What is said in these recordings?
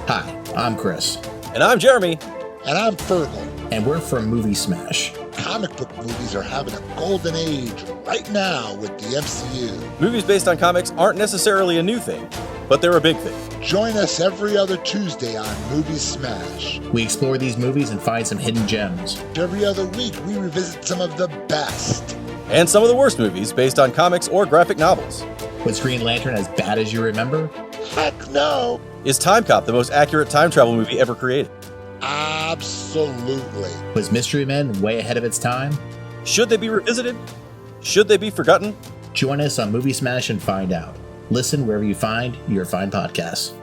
Hi, I'm Chris. And I'm Jeremy. And I'm Fergal. And we're from Movie Smash. Comic book movies are having a golden age right now with the MCU. Movies based on comics aren't necessarily a new thing, but they're a big thing. Join us every other Tuesday on Movie Smash. We explore these movies and find some hidden gems. Every other week, we revisit some of the best. And some of the worst movies based on comics or graphic novels. Was Green Lantern as bad as you remember? Heck no! Is Time Cop the most accurate time travel movie ever created? Absolutely. Was Mystery Men way ahead of its time? Should they be revisited? Should they be forgotten? Join us on Movie Smash and find out. Listen wherever you find your fine podcasts.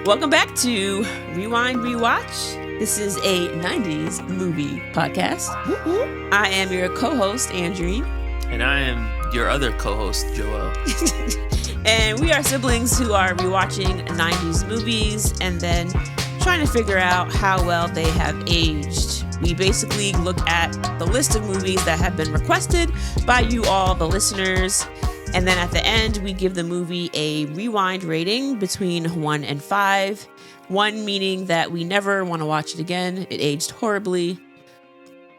Welcome back to Rewind Rewatch. This is a 90s movie podcast. I am your co-host, Andrene. And I am your other co-host, Joel. And we are siblings who are rewatching 90s movies and then trying to figure out how well they have aged. We basically look at the list of movies that have been requested by you all, the listeners. And then at the end, we give the movie a rewind rating between 1 and 5. 1 meaning that we never want to watch it again. It aged horribly.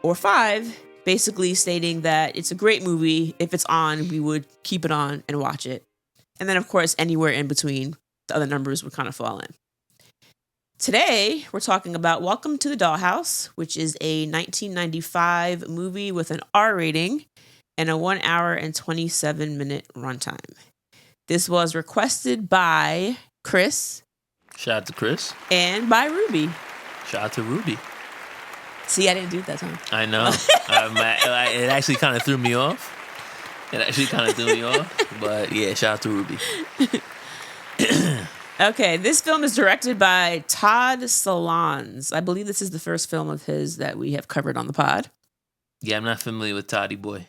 Or 5, basically stating that it's a great movie. If it's on, we would keep it on and watch it. And then, of course, anywhere in between, the other numbers would kind of fall in. Today, we're talking about Welcome to the Dollhouse, which is a 1995 movie with an R rating and a 1 hour and 27-minute runtime. This was requested by Chris. Shout out to Chris. And by Ruby. Shout out to Ruby. See, I didn't do it that time. I know. It actually kind of threw me off. But yeah, shout out to Ruby. Okay, this film is directed by Todd Solondz. I believe this is the first film of his that we have covered on the pod. Yeah, I'm not familiar with Toddy Boy.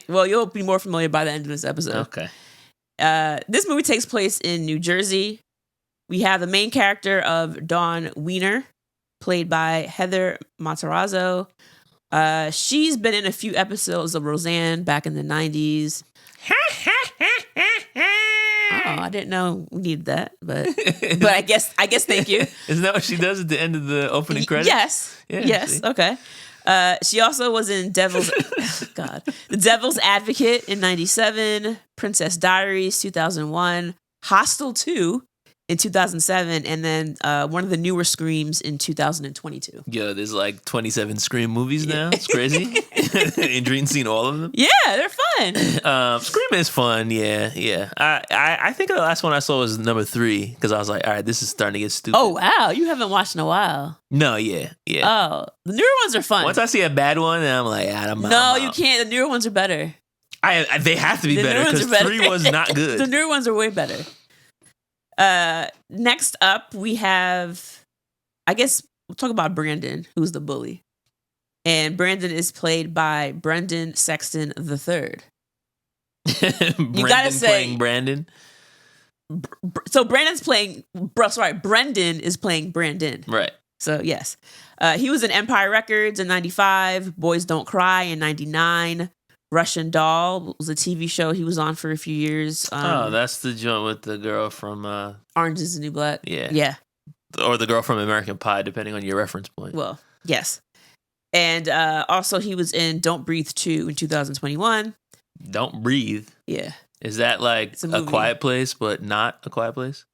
Well, you'll be more familiar by the end of this episode. Okay. This movie takes place in New Jersey. We have the main character of Dawn Wiener, played by Heather Matarazzo. She's been in a few episodes of Roseanne back in the 90s. Oh, I didn't know we needed that, but I guess thank you. Isn't that what she does at the end of the opening credits? Yes. Yeah, yes. see? Okay. She also was in The Devil's Advocate in 97, Princess Diaries 2001, Hostel 2 in 2007, and then one of the newer Screams in 2022. Yo, there's like 27 Scream movies now. It's crazy. Andrene's seen all of them. Yeah, they're fun. Scream is fun. Yeah. I think the last one I saw was number 3 because I was like, all right, this is starting to get stupid. Oh wow, you haven't watched in a while. No, yeah. Oh, the newer ones are fun. Once I see a bad one, then I'm like, I'm out. You can't. The newer ones are better. They have to be better because 3 was not good. The newer ones are way better. Next up, we have, I guess we'll talk about Brandon, who's the bully. And Brandon is played by Brendan Sexton III. You gotta say playing Brandon. So Brendan is playing Brandon. Right. So yes, he was in Empire Records in 95, Boys Don't Cry in 99. Russian Doll was a TV show he was on for a few years. That's the joint with the girl from Orange is the New Black. Yeah. Or the girl from American Pie, depending on your reference point. Well, yes. And also he was in Don't Breathe 2 in 2021. Don't Breathe? Yeah. Is that like a Quiet Place, but not a Quiet Place?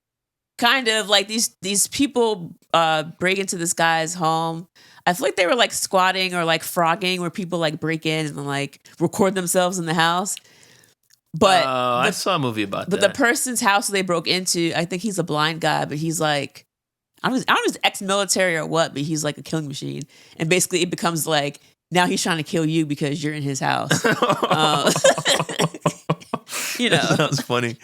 Kind of like these people break into this guy's home. I feel like they were like squatting or like frogging, where people like break in and like record themselves in the house. But I saw a movie about that. But the person's house they broke into, I think he's a blind guy, but he's like, I don't know if he's ex-military or what, but he's like a killing machine. And basically it becomes like, now he's trying to kill you because you're in his house. You know. That sounds funny.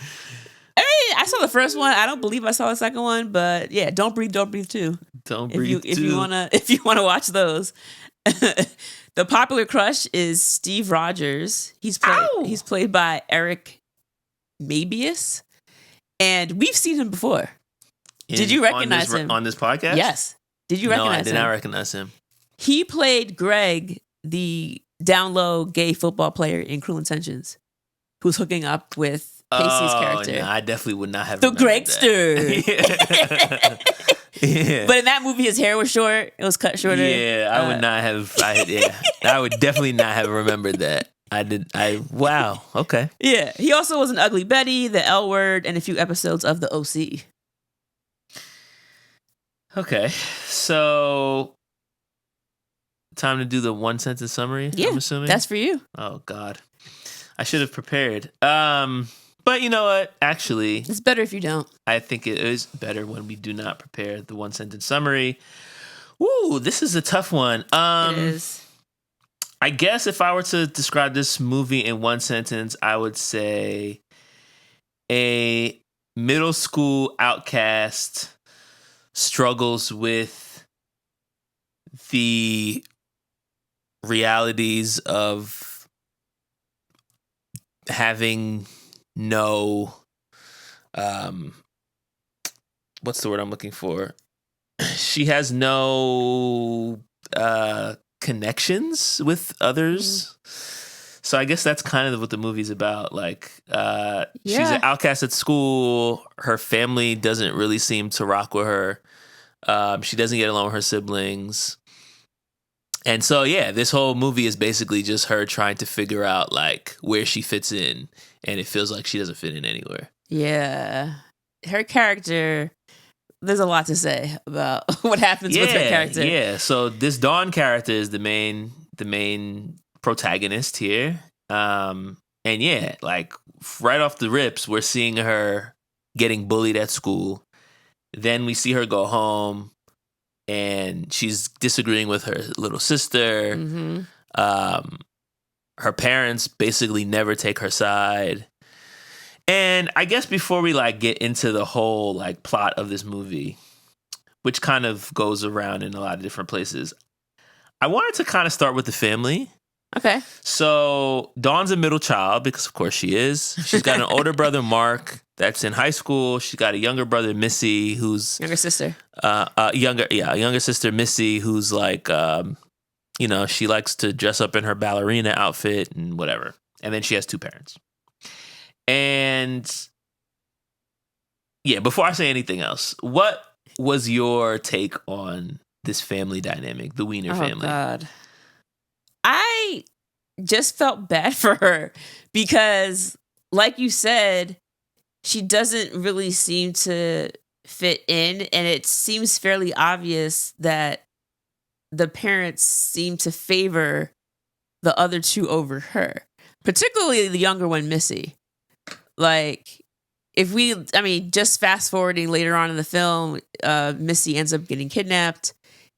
I mean, I saw the first one. I don't believe I saw the second one, but yeah, Don't Breathe 2. If you wanna watch those. The popular crush is Steve Rogers. He's played by Eric Mabius, and we've seen him before. Did you recognize him on this podcast? Yes. Did you recognize him? No, I did not recognize him. He played Greg, the down low gay football player in Cruel Intentions. who's hooking up with Pacey's character. No, I definitely would not have The remembered Gregster. that. Yeah. But in that movie, his hair was short. It was cut shorter. Yeah, I would not have. I would definitely not have remembered that. Wow. Okay. Yeah. He also was in Ugly Betty, The L Word, and a few episodes of The OC. Okay. So, time to do the one sentence summary. Yeah, I'm assuming that's for you. Oh God, I should have prepared. But you know what? Actually, It's better if you don't. I think it is better when we do not prepare the one sentence summary. Ooh, this is a tough one. It is. I guess if I were to describe this movie in one sentence, I would say a middle school outcast struggles with the realities of having no what's the word I'm looking for? She has no connections with others. So I guess that's kind of what the movie's about. Like, she's an outcast at school. Her family doesn't really seem to rock with her. She doesn't get along with her siblings. And so, yeah, this whole movie is basically just her trying to figure out, like, where she fits in. And it feels like she doesn't fit in anywhere. Yeah. Her character, there's a lot to say about what happens with her character. Yeah, so this Dawn character is the main protagonist here. And yeah, like right off the rips, we're seeing her getting bullied at school. Then we see her go home and she's disagreeing with her little sister. Mm-hmm. Her parents basically never take her side. And I guess before we like get into the whole like plot of this movie, which kind of goes around in a lot of different places, I wanted to kind of start with the family. Okay. So Dawn's a middle child because of course she is. She's got an older brother, Mark, that's in high school. She's got a younger brother, Missy, who's younger sister. Younger sister, Missy, who's like, she likes to dress up in her ballerina outfit and whatever. And then she has two parents. And yeah, before I say anything else, what was your take on this family dynamic, the Wiener family? Oh, God. I just felt bad for her because, like you said, she doesn't really seem to fit in. And it seems fairly obvious that the parents seem to favor the other two over her, particularly the younger one, Missy. Like, just fast forwarding later on in the film, Missy ends up getting kidnapped.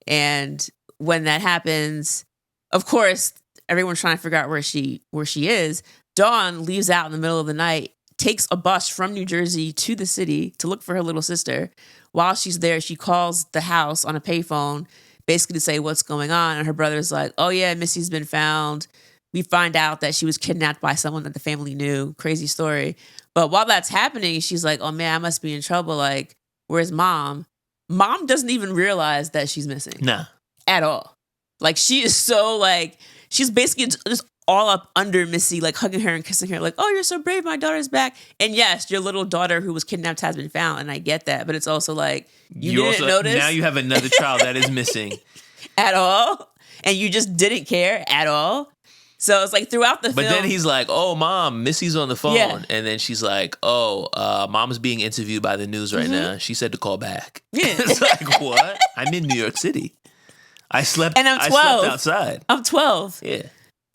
And when that happens, of course, everyone's trying to figure out where she is. Dawn leaves out in the middle of the night, takes a bus from New Jersey to the city to look for her little sister. While she's there, she calls the house on a payphone, basically to say what's going on. And her brother's like, oh yeah, Missy's been found. We find out that she was kidnapped by someone that the family knew. Crazy story. But while that's happening, she's like, oh man, I must be in trouble. Like, where's mom? Mom doesn't even realize that she's missing. Nah. At all. Like, she is so like, she's basically just all up under Missy, like hugging her and kissing her, like, oh, you're so brave, my daughter's back. And yes, your little daughter who was kidnapped has been found, and I get that, but it's also like, you didn't notice? Now you have another child that is missing. At all? And you just didn't care at all? So it's like throughout the film. But then he's like, oh, mom, Missy's on the phone. Yeah. And then she's like, oh, mom's being interviewed by the news right now. She said to call back. Yeah. It's like, what? I'm in New York City. I slept And I'm 12. I slept outside. I'm 12. Yeah.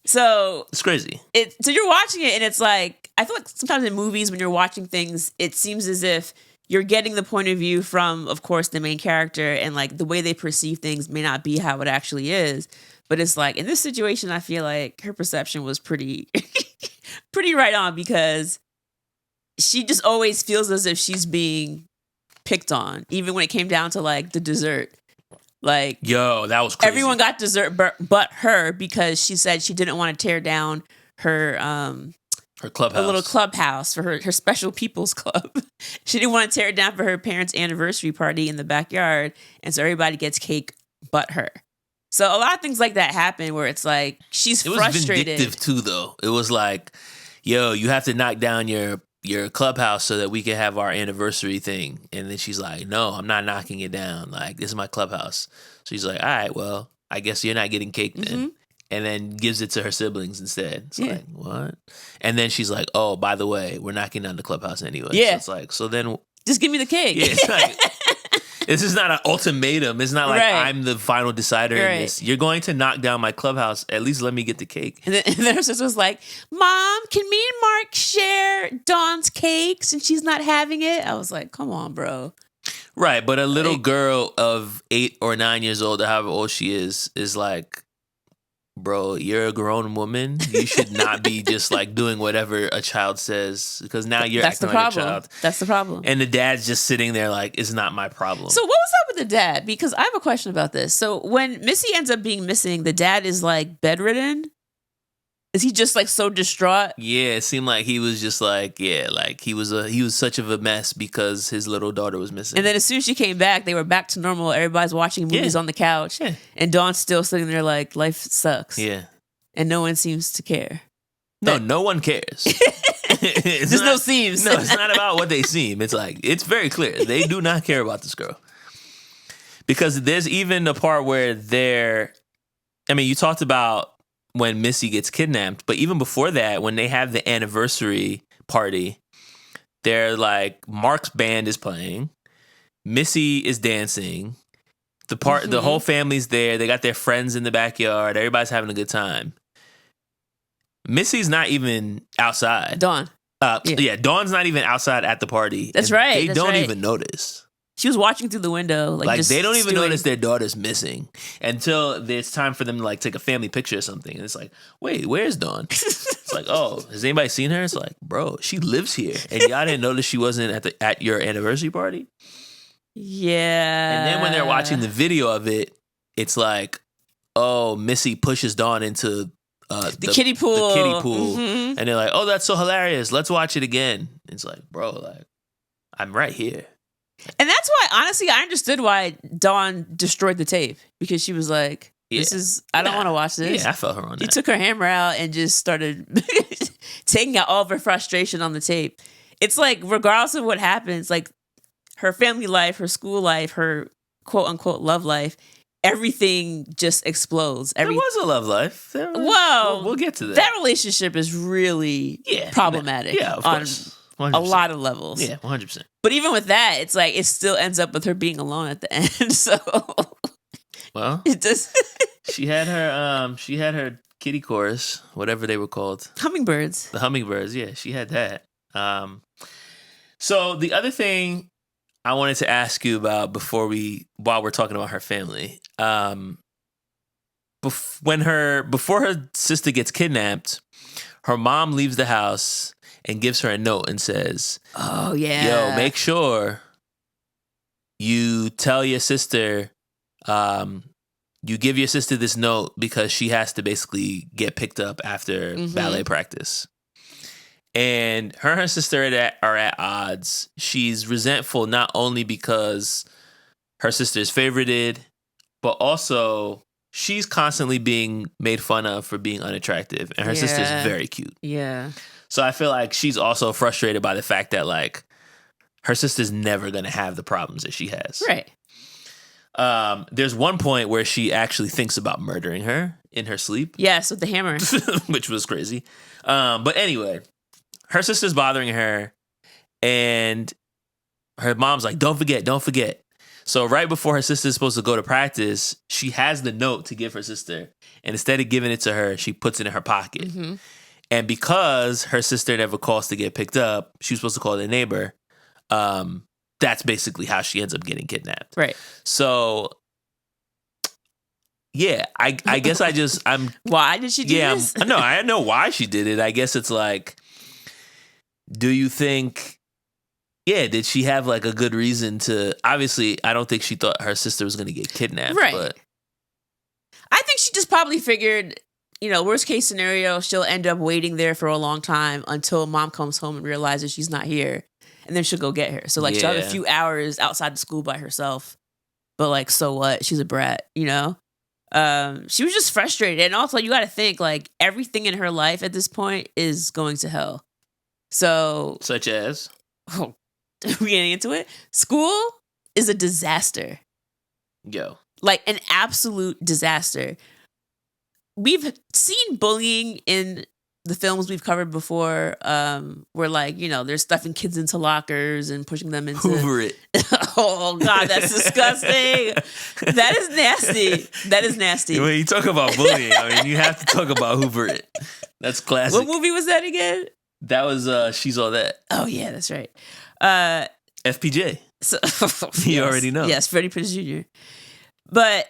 So it's crazy. So you're watching it and it's like, I feel like sometimes in movies when you're watching things, it seems as if you're getting the point of view from, of course, the main character, and like the way they perceive things may not be how it actually is. But it's like, in this situation, I feel like her perception was pretty right on, because she just always feels as if she's being picked on, even when it came down to like the dessert. Like, yo, that was crazy. Everyone got dessert but her, because she said she didn't want to tear down her clubhouse, her little clubhouse for her special people's club. She didn't want to tear it down for her parents' anniversary party in the backyard, and so everybody gets cake but her. So a lot of things like that happen where it's like she's frustrated. It was vindictive too, though. It was like, yo, you have to knock down your clubhouse so that we can have our anniversary thing. And then she's like, no, I'm not knocking it down. Like, this is my clubhouse. So she's like, all right, well, I guess you're not getting cake then. Mm-hmm. And then gives it to her siblings instead. It's like, what? And then she's like, oh, by the way, we're knocking down the clubhouse anyway. Yeah. So it's like, so then. Just give me the cake. Yeah, it's like, this is not an ultimatum. It's not like I'm the final decider in this. You're going to knock down my clubhouse. At least let me get the cake. And then her sister was like, Mom, can me and Mark share Dawn's cake since she's not having it? I was like, come on, bro. Right, but a little girl of 8 or 9 years old, or however old she is like, bro, you're a grown woman. You should not be just like doing whatever a child says, because now you're acting like a child. That's the problem. And the dad's just sitting there like, it's not my problem. So what was up with the dad? Because I have a question about this. So when Missy ends up being missing, the dad is like bedridden. Is he just like so distraught? Yeah, it seemed like he was just like, like he was such of a mess because his little daughter was missing. And then as soon as she came back, they were back to normal. Everybody's watching movies on the couch. Yeah. And Dawn's still sitting there like, life sucks. Yeah. And no one seems to care. No one cares. There's no seems. No, it's not about what they seem. It's like, it's very clear. They do not care about this girl. Because there's even a part where you talked about when Missy gets kidnapped, but even before that, when they have the anniversary party, they're like, Mark's band is playing, Missy is dancing, the whole family's there, they got their friends in the backyard, everybody's having a good time. Missy's not even outside. Dawn. Dawn's not even outside at the party. That's right. They don't even notice. She was watching through the window. Like just they don't even notice their daughter's missing until it's time for them to like take a family picture or something. And it's like, wait, where's Dawn? It's like, oh, has anybody seen her? It's like, bro, she lives here. And y'all didn't notice she wasn't at your anniversary party? Yeah. And then when they're watching the video of it, it's like, oh, Missy pushes Dawn into the kiddie pool. The kiddie pool. Mm-hmm. And they're like, oh, that's so hilarious. Let's watch it again. It's like, bro, like, I'm right here. And that's why, honestly, I understood why Dawn destroyed the tape, because she was like, I don't want to watch this. Yeah, I felt her on that. She took her hammer out and just started taking out all of her frustration on the tape. It's like, regardless of what happens, like her family life, her school life, her quote unquote love life, everything just explodes. There was a love life. We'll get to that. That relationship is really problematic. Yeah, of course. 100%. A lot of levels. Yeah, 100%. But even with that, it's like it still ends up with her being alone at the end. So, well, it just she had her kitty chorus, whatever they were called, hummingbirds. The hummingbirds, yeah, she had that. So the other thing I wanted to ask you about while we're talking about her family, before her sister gets kidnapped, her mom leaves the house and gives her a note and says, oh, yeah. Yo, make sure you tell your sister, you give your sister this note because she has to basically get picked up after ballet practice. And her sister are at odds. She's resentful not only because her sister is favorited, but also she's constantly being made fun of for being unattractive. And her sister's very cute. Yeah. So I feel like she's also frustrated by the fact that like her sister's never going to have the problems that she has. Right. There's one point where she actually thinks about murdering her in her sleep. Yes, with the hammer. Which was crazy. But anyway, her sister's bothering her and her mom's like, don't forget. So right before her sister's supposed to go to practice, she has the note to give her sister. And instead of giving it to her, she puts it in her pocket. Mm-hmm. And because her sister never calls to get picked up, she was supposed to call the neighbor. That's basically how she ends up getting kidnapped. Right. So, yeah, I guess Why did she do this? No, I know why she did it. I guess it's like, do you think, did she have like a good reason to, obviously, I don't think she thought her sister was going to get kidnapped. Right. But I think she just probably figured, worst case scenario, she'll end up waiting there for a long time until mom comes home and realizes she's not here. And then she'll go get her. So, like, she'll have a few hours outside the school by herself. But, like, so what? She's a brat, She was just frustrated. And also, you got to think, like, everything in her life at this point is going to hell. So... Such as? Oh, we getting into it? School is a disaster. Yo. Like, an absolute disaster. We've seen bullying in the films we've covered before, where, like, you know, they're stuffing kids into lockers and pushing them into... Hoover it. Oh, God, that's disgusting. That is nasty. That is nasty. When you talk about bullying, I mean, you have to talk about Hoover it. That's classic. What movie was that again? That was She's All That. Oh, yeah, that's right. FPJ. So, you yes, already know. Yes, Freddie Prinze Jr. But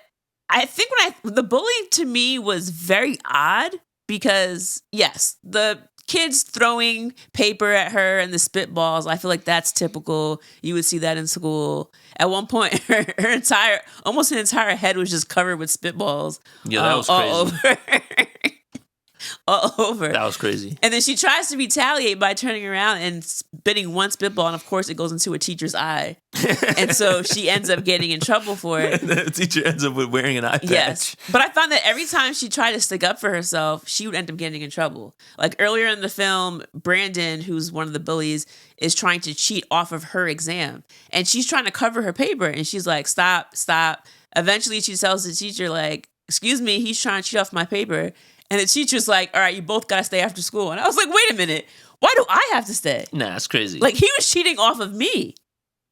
I think the bullying to me was very odd because, yes, the kids throwing paper at her and the spitballs, I feel like that's typical. You would see that in school. At one point, her almost an entire head was just covered with spitballs. Yeah, that was crazy. All over. All over. That was crazy. And then she tries to retaliate by turning around and spitting one spitball, and of course it goes into a teacher's eye. And so she ends up getting in trouble for it. The teacher ends up with wearing an eye patch. Yes. But I found that every time she tried to stick up for herself, she would end up getting in trouble. Like earlier in the film, Brandon, who's one of the bullies, is trying to cheat off of her exam. And she's trying to cover her paper, and she's like, stop. Eventually she tells the teacher, like, excuse me, he's trying to cheat off my paper. And the teacher's like, all right, you both got to stay after school. And I was like, wait a minute. Why do I have to stay? Nah, that's crazy. Like, he was cheating off of me.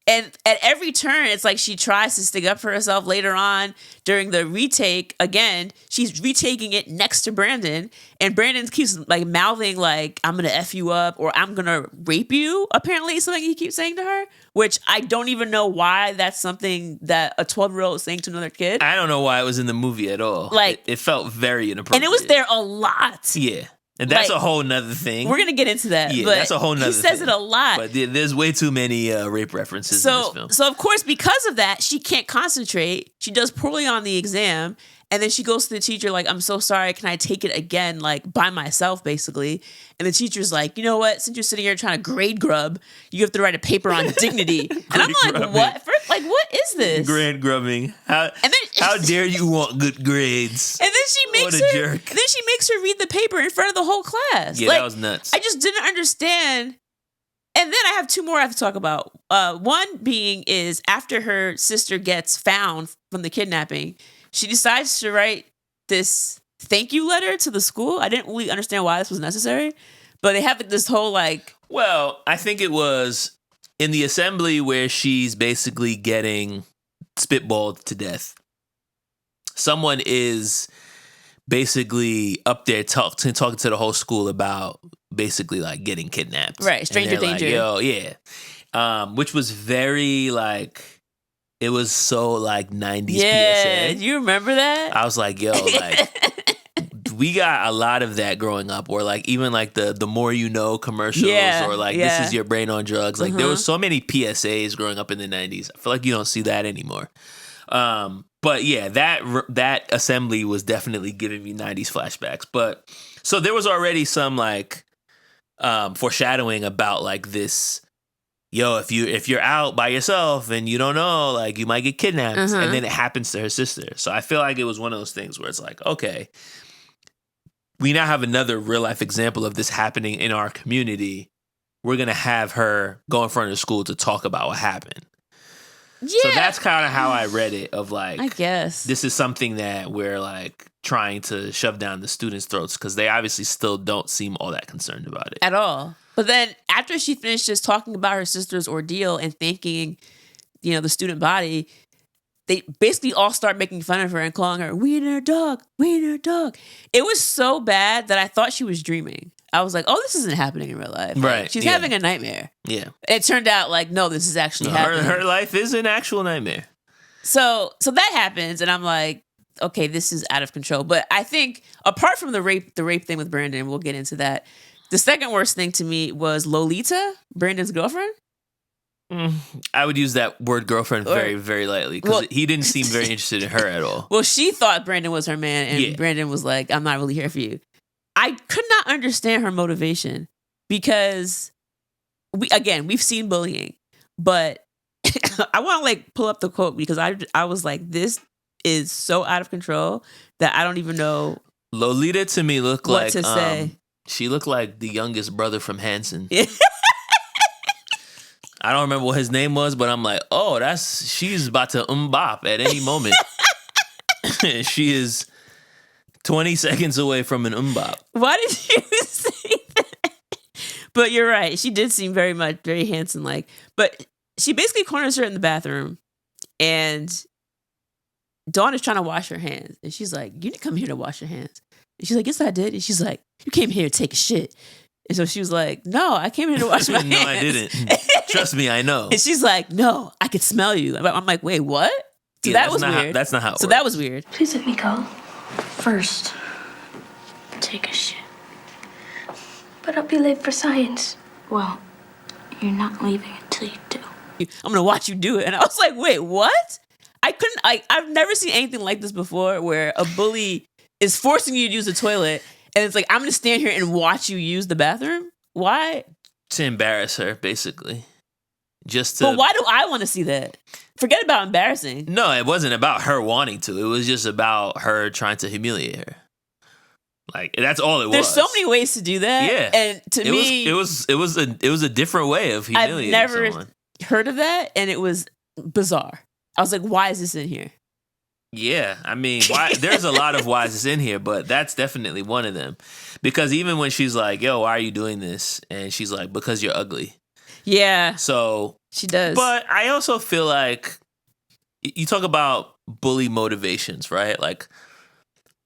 And at every turn, it's like she tries to stick up for herself. Later on, during the retake, again, she's retaking it next to Brandon. And Brandon keeps, like, mouthing, like, I'm going to F you up or I'm going to rape you, apparently, is something he keeps saying to her. Which I don't even know why that's something that a 12-year-old is saying to another kid. I don't know why it was in the movie at all. Like, it felt very inappropriate. And it was there a lot. Yeah. And that's like, a whole nother thing. We're going to get into that. Yeah, but that's a whole nother thing. He says it a lot. But there's way too many rape references in this film. So, of course, because of that, she can't concentrate. She does poorly on the exam. And then she goes to the teacher like, I'm so sorry. Can I take it again, like, by myself, basically? And the teacher's like, you know what? Since you're sitting here trying to grade grub, you have to write a paper on dignity. And I'm like, grubbing. what? First, like, what is this? Grade grubbing. How dare you want good grades? And then she makes jerk. Then she makes her read the paper in front of the whole class. Yeah, like, that was nuts. I just didn't understand. And then I have two more I have to talk about. One being is after her sister gets found from the kidnapping, she decides to write this thank you letter to the school. I didn't really understand why this was necessary, but they have this whole like... Well, I think it was in the assembly where she's basically getting spitballed to death. Someone is basically up there talking to the whole school about basically like getting kidnapped. Right, stranger danger. Like, yo, yeah. Which was very like... It was so like 90s yeah, PSA. You remember that? I was like, yo, like we got a lot of that growing up, or like even like the more you know commercials, or like this is your brain on drugs. Like there was so many PSAs growing up in the 90s. I feel like you don't see that anymore. But yeah, that assembly was definitely giving me 90s flashbacks. But so there was already some like foreshadowing about like this. Yo, if you're out by yourself and you don't know, like you might get kidnapped, and then it happens to her sister. So I feel like it was one of those things where it's like, okay, we now have another real life example of this happening in our community. We're gonna have her go in front of the school to talk about what happened. Yeah. So that's kind of how I read it. Of like, I guess this is something that we're like trying to shove down the students' throats because they obviously still don't seem all that concerned about it at all. But then after she finishes talking about her sister's ordeal and thanking, you know, the student body, they basically all start making fun of her and calling her Wiener dog, Wiener dog. It was so bad that I thought she was dreaming. I was like, oh, this isn't happening in real life. Right. Like, she's having a nightmare. Yeah. It turned out like, no, this is actually happening. Her life is an actual nightmare. So that happens, and I'm like, okay, this is out of control. But I think apart from the rape thing with Brandon, we'll get into that. The second worst thing to me was Lolita, Brandon's girlfriend. I would use that word girlfriend very, very lightly because he didn't seem very interested in her at all. Well, she thought Brandon was her man, and Brandon was like, I'm not really here for you. I could not understand her motivation because, we've seen bullying, but I want to like pull up the quote because I was like, this is so out of control that I don't even know. Lolita to me looked what like to say. She looked like the youngest brother from Hanson. I don't remember what his name was, but I'm like, oh, she's about to bop at any moment. She is 20 seconds away from an bop. Why did you say that? But you're right. She did seem very Hanson-like. But she basically corners her in the bathroom, and Dawn is trying to wash her hands. And she's like, you didn't come here to wash your hands. And she's like, yes, I did. And she's like, you came here to take a shit. And so she was like, no, I came here to wash my hands. No, I didn't. Trust me, I know. And she's like, no, I could smell you. I'm like, wait, what? So that was weird. That's not how it works. So that was weird. Please let me go. First, take a shit. But I'll be late for science. Well, you're not leaving until you do. I'm gonna watch you do it. And I was like, wait, what? I've never seen anything like this before, where a bully is forcing you to use the toilet, and it's like, I'm gonna stand here and watch you use the bathroom. Why? To embarrass her, basically. But why do I want to see that? Forget about embarrassing. No, it wasn't about her wanting to. It was just about her trying to humiliate her. Like, that's all it was. There's so many ways to do that. Yeah. And to me, it was a different way of humiliating someone. I've never heard of that, and it was bizarre. I was like, why is this in here? Yeah, I mean, there's a lot of whys it's in here, but that's definitely one of them. Because even when she's like, yo, why are you doing this? And she's like, because you're ugly. Yeah. So she does. But I also feel like you talk about bully motivations, right? Like,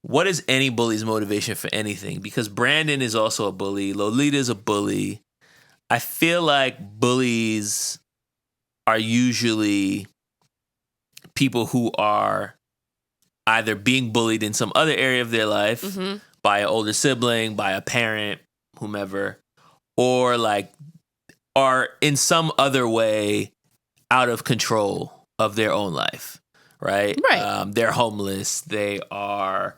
what is any bully's motivation for anything? Because Brandon is also a bully. Lolita is a bully. I feel like bullies are usually people who are either being bullied in some other area of their life by an older sibling, by a parent, whomever, or like are in some other way out of control of their own life, right? Right. They're homeless. They are,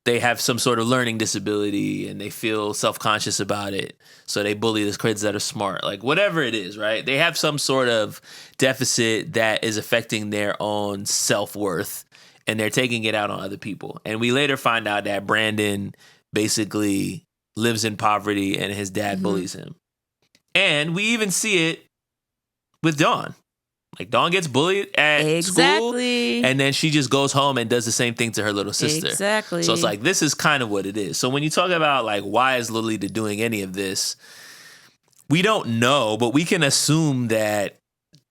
they have some sort of learning disability and they feel self-conscious about it. So they bully the kids that are smart, like whatever it is, right? They have some sort of deficit that is affecting their own self-worth and they're taking it out on other people. And we later find out that Brandon basically lives in poverty and his dad bullies him. And we even see it with Dawn. Like, Dawn gets bullied at school, and then she just goes home and does the same thing to her little sister. Exactly. So it's like, this is kind of what it is. So when you talk about, like, why is Lolita doing any of this, we don't know, but we can assume that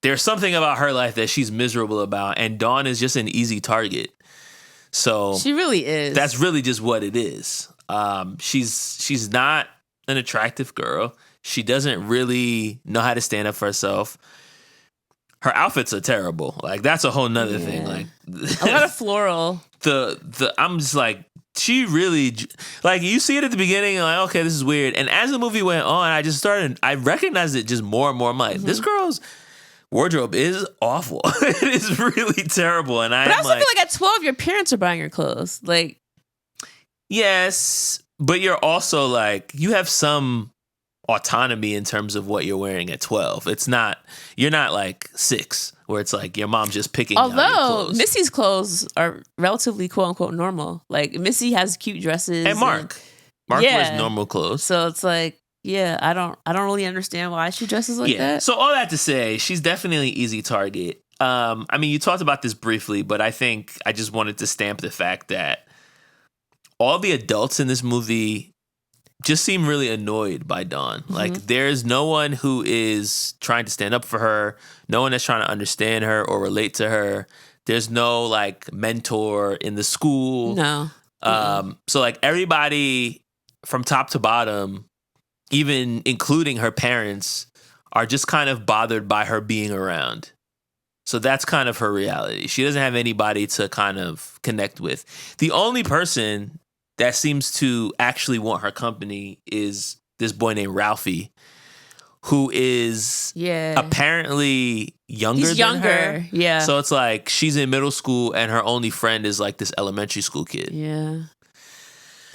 there's something about her life that she's miserable about, and Dawn is just an easy target. So she really is. That's really just what it is. She's not an attractive girl. She doesn't really know how to stand up for herself. Her outfits are terrible. Like, that's a whole nother thing. Like, a lot of floral. I'm just like, she really, like, you see it at the beginning, and like, okay, this is weird. And as the movie went on, I recognized it just more and more. I'm like, this girl's wardrobe is awful. It is really terrible. And I also feel like at 12, your parents are buying your clothes. Like, yes, but you're also like, you have some autonomy in terms of what you're wearing at 12. You're not like 6 where it's like your mom's just picking out your clothes. Missy's clothes are relatively quote unquote normal. Like, Missy has cute dresses. And Mark wears normal clothes. So it's like, yeah, I don't really understand why she dresses like that. So all that to say, she's definitely an easy target. I mean, you talked about this briefly, but I think I just wanted to stamp the fact that all the adults in this movie just seem really annoyed by Dawn. Like, there's no one who is trying to stand up for her. No one that's trying to understand her or relate to her. There's no, like, mentor in the school. No. So, like, everybody from top to bottom, even including her parents, are just kind of bothered by her being around. So that's kind of her reality. She doesn't have anybody to kind of connect with. The only person that seems to actually want her company is this boy named Ralphie, who is apparently younger than her. Yeah. So it's like she's in middle school and her only friend is like this elementary school kid. Yeah.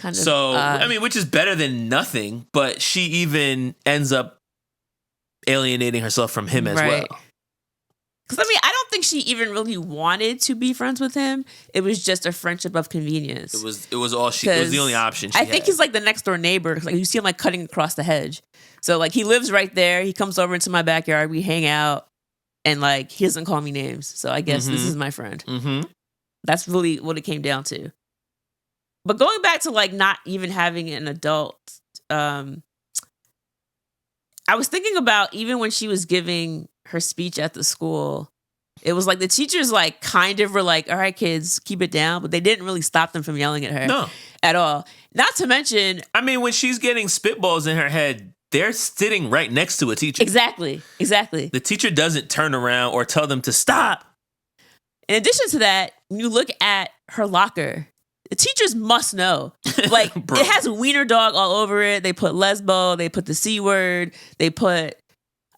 Kind of so, I mean, which is better than nothing, but she even ends up alienating herself from him as well. Because, I mean, I don't think she even really wanted to be friends with him. It was just a friendship of convenience. It was the only option she had. I think he's like the next door neighbor. Like, you see him like cutting across the hedge. So like he lives right there. He comes over into my backyard. We hang out. And like he doesn't call me names. So I guess this is my friend. Mm-hmm. That's really what it came down to. But going back to like not even having an adult, I was thinking about even when she was giving her speech at the school, it was like the teachers like kind of were like, all right, kids, keep it down. But they didn't really stop them from yelling at her at all. Not to mention... I mean, when she's getting spitballs in her head, they're sitting right next to a teacher. Exactly. The teacher doesn't turn around or tell them to stop. In addition to that, when you look at her locker, the teachers must know. Like, it has a wiener dog all over it. They put lesbo. They put the C word. They put...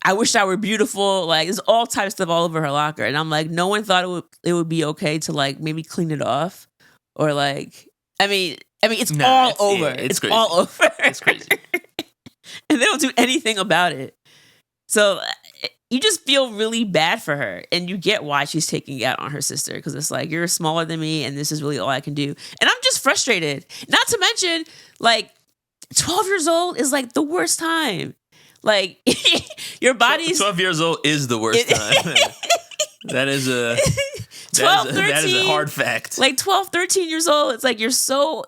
I wish I were beautiful. Like, there's all types of stuff all over her locker. And I'm like, no one thought it would be okay to, like, maybe clean it off. Or, like, I mean, it's all over. Yeah, it's crazy. all over. It's crazy. And they don't do anything about it. So you just feel really bad for her. And you get why she's taking it out on her sister. Because it's like, you're smaller than me, and this is really all I can do. And I'm just frustrated. Not to mention, like, 12 years old is, like, the worst time. Like, your body's... 12 years old is the worst time. That is a 12, 13, that is a hard fact. Like 12, 13 years old, it's like you're so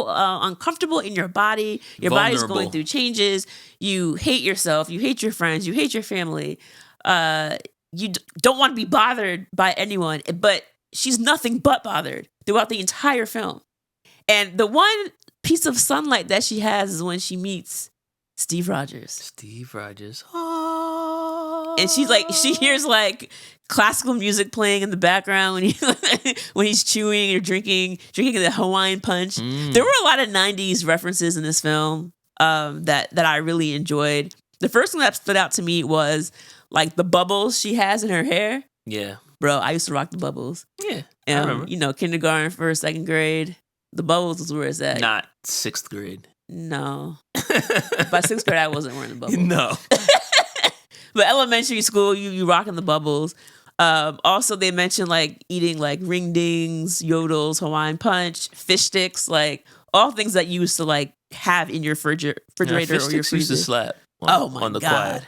uncomfortable in your body. Your body's going through changes. You hate yourself. You hate your friends. You hate your family. You don't want to be bothered by anyone. But she's nothing but bothered throughout the entire film. And the one piece of sunlight that she has is when she meets Steve Rogers. Oh. And she hears like classical music playing in the background when he's chewing or drinking the Hawaiian punch. There were a lot of 90s references in this film that I really enjoyed. The first one that stood out to me was like the bubbles she has in her hair. Yeah. Bro, I used to rock the bubbles. Yeah. I remember. You know, kindergarten, first, second grade. The bubbles is where it's at. Not 6th grade. No. By 6th grade, I wasn't wearing the bubbles. No. But elementary school, you rocking the bubbles. Also, they mentioned like eating like ring dings, yodels, Hawaiian punch, fish sticks, like all things that you used to like have in your refrigerator or your freezer. Used to slap on the God.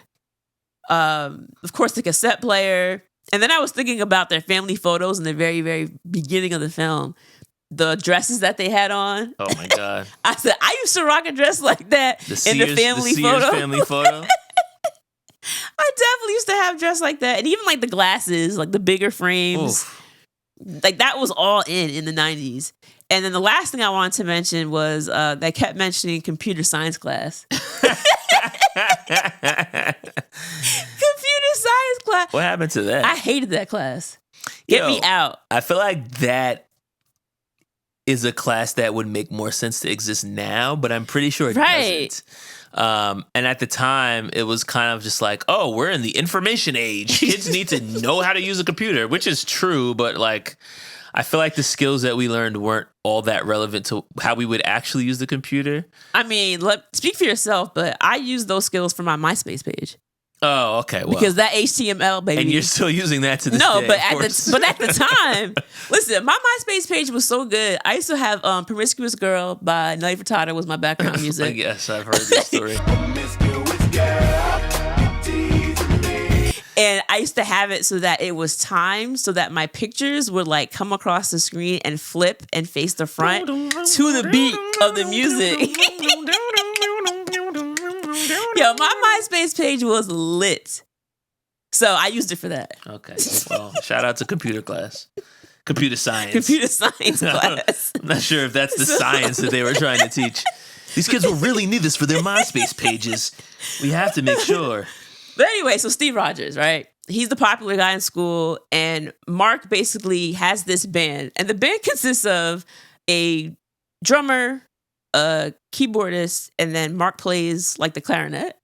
quiet. Of course, the cassette player. And then I was thinking about their family photos in the very, very beginning of the film. The dresses that they had on. Oh my God. I said, I used to rock a dress like that in the family photo. Family photo. I definitely used to have a dress like that. And even like the glasses, like the bigger frames. Oof. Like that was all in the 90s. And then the last thing I wanted to mention was they kept mentioning computer science class. Computer science class. What happened to that? I hated that class. Get me out. I feel like that is a class that would make more sense to exist now, but I'm pretty sure it doesn't. And at the time, it was kind of just like, oh, we're in the information age. Kids need to know how to use a computer, which is true, but like, I feel like the skills that we learned weren't all that relevant to how we would actually use the computer. I mean, speak for yourself, but I used those skills for my MySpace page. Oh, okay. Well, because that HTML, baby. And you're still using that to this day. No, but at the time, listen, my MySpace page was so good. I used to have Promiscuous Girl by Nelly Furtado was my background music. Yes, I've heard this story. And I used to have it so that it was timed so that my pictures would like come across the screen and flip and face the front to the beat of the music. Yo, my MySpace page was lit. So I used it for that. Okay. Well, shout out to computer class. Computer science. Computer science class. I'm not sure if that's the science that they were trying to teach. These kids will really need this for their MySpace pages. We have to make sure. But anyway, so Steve Rogers, right? He's the popular guy in school, and Mark basically has this band. And the band consists of a drummer, a keyboardist, and then Mark plays like the clarinet.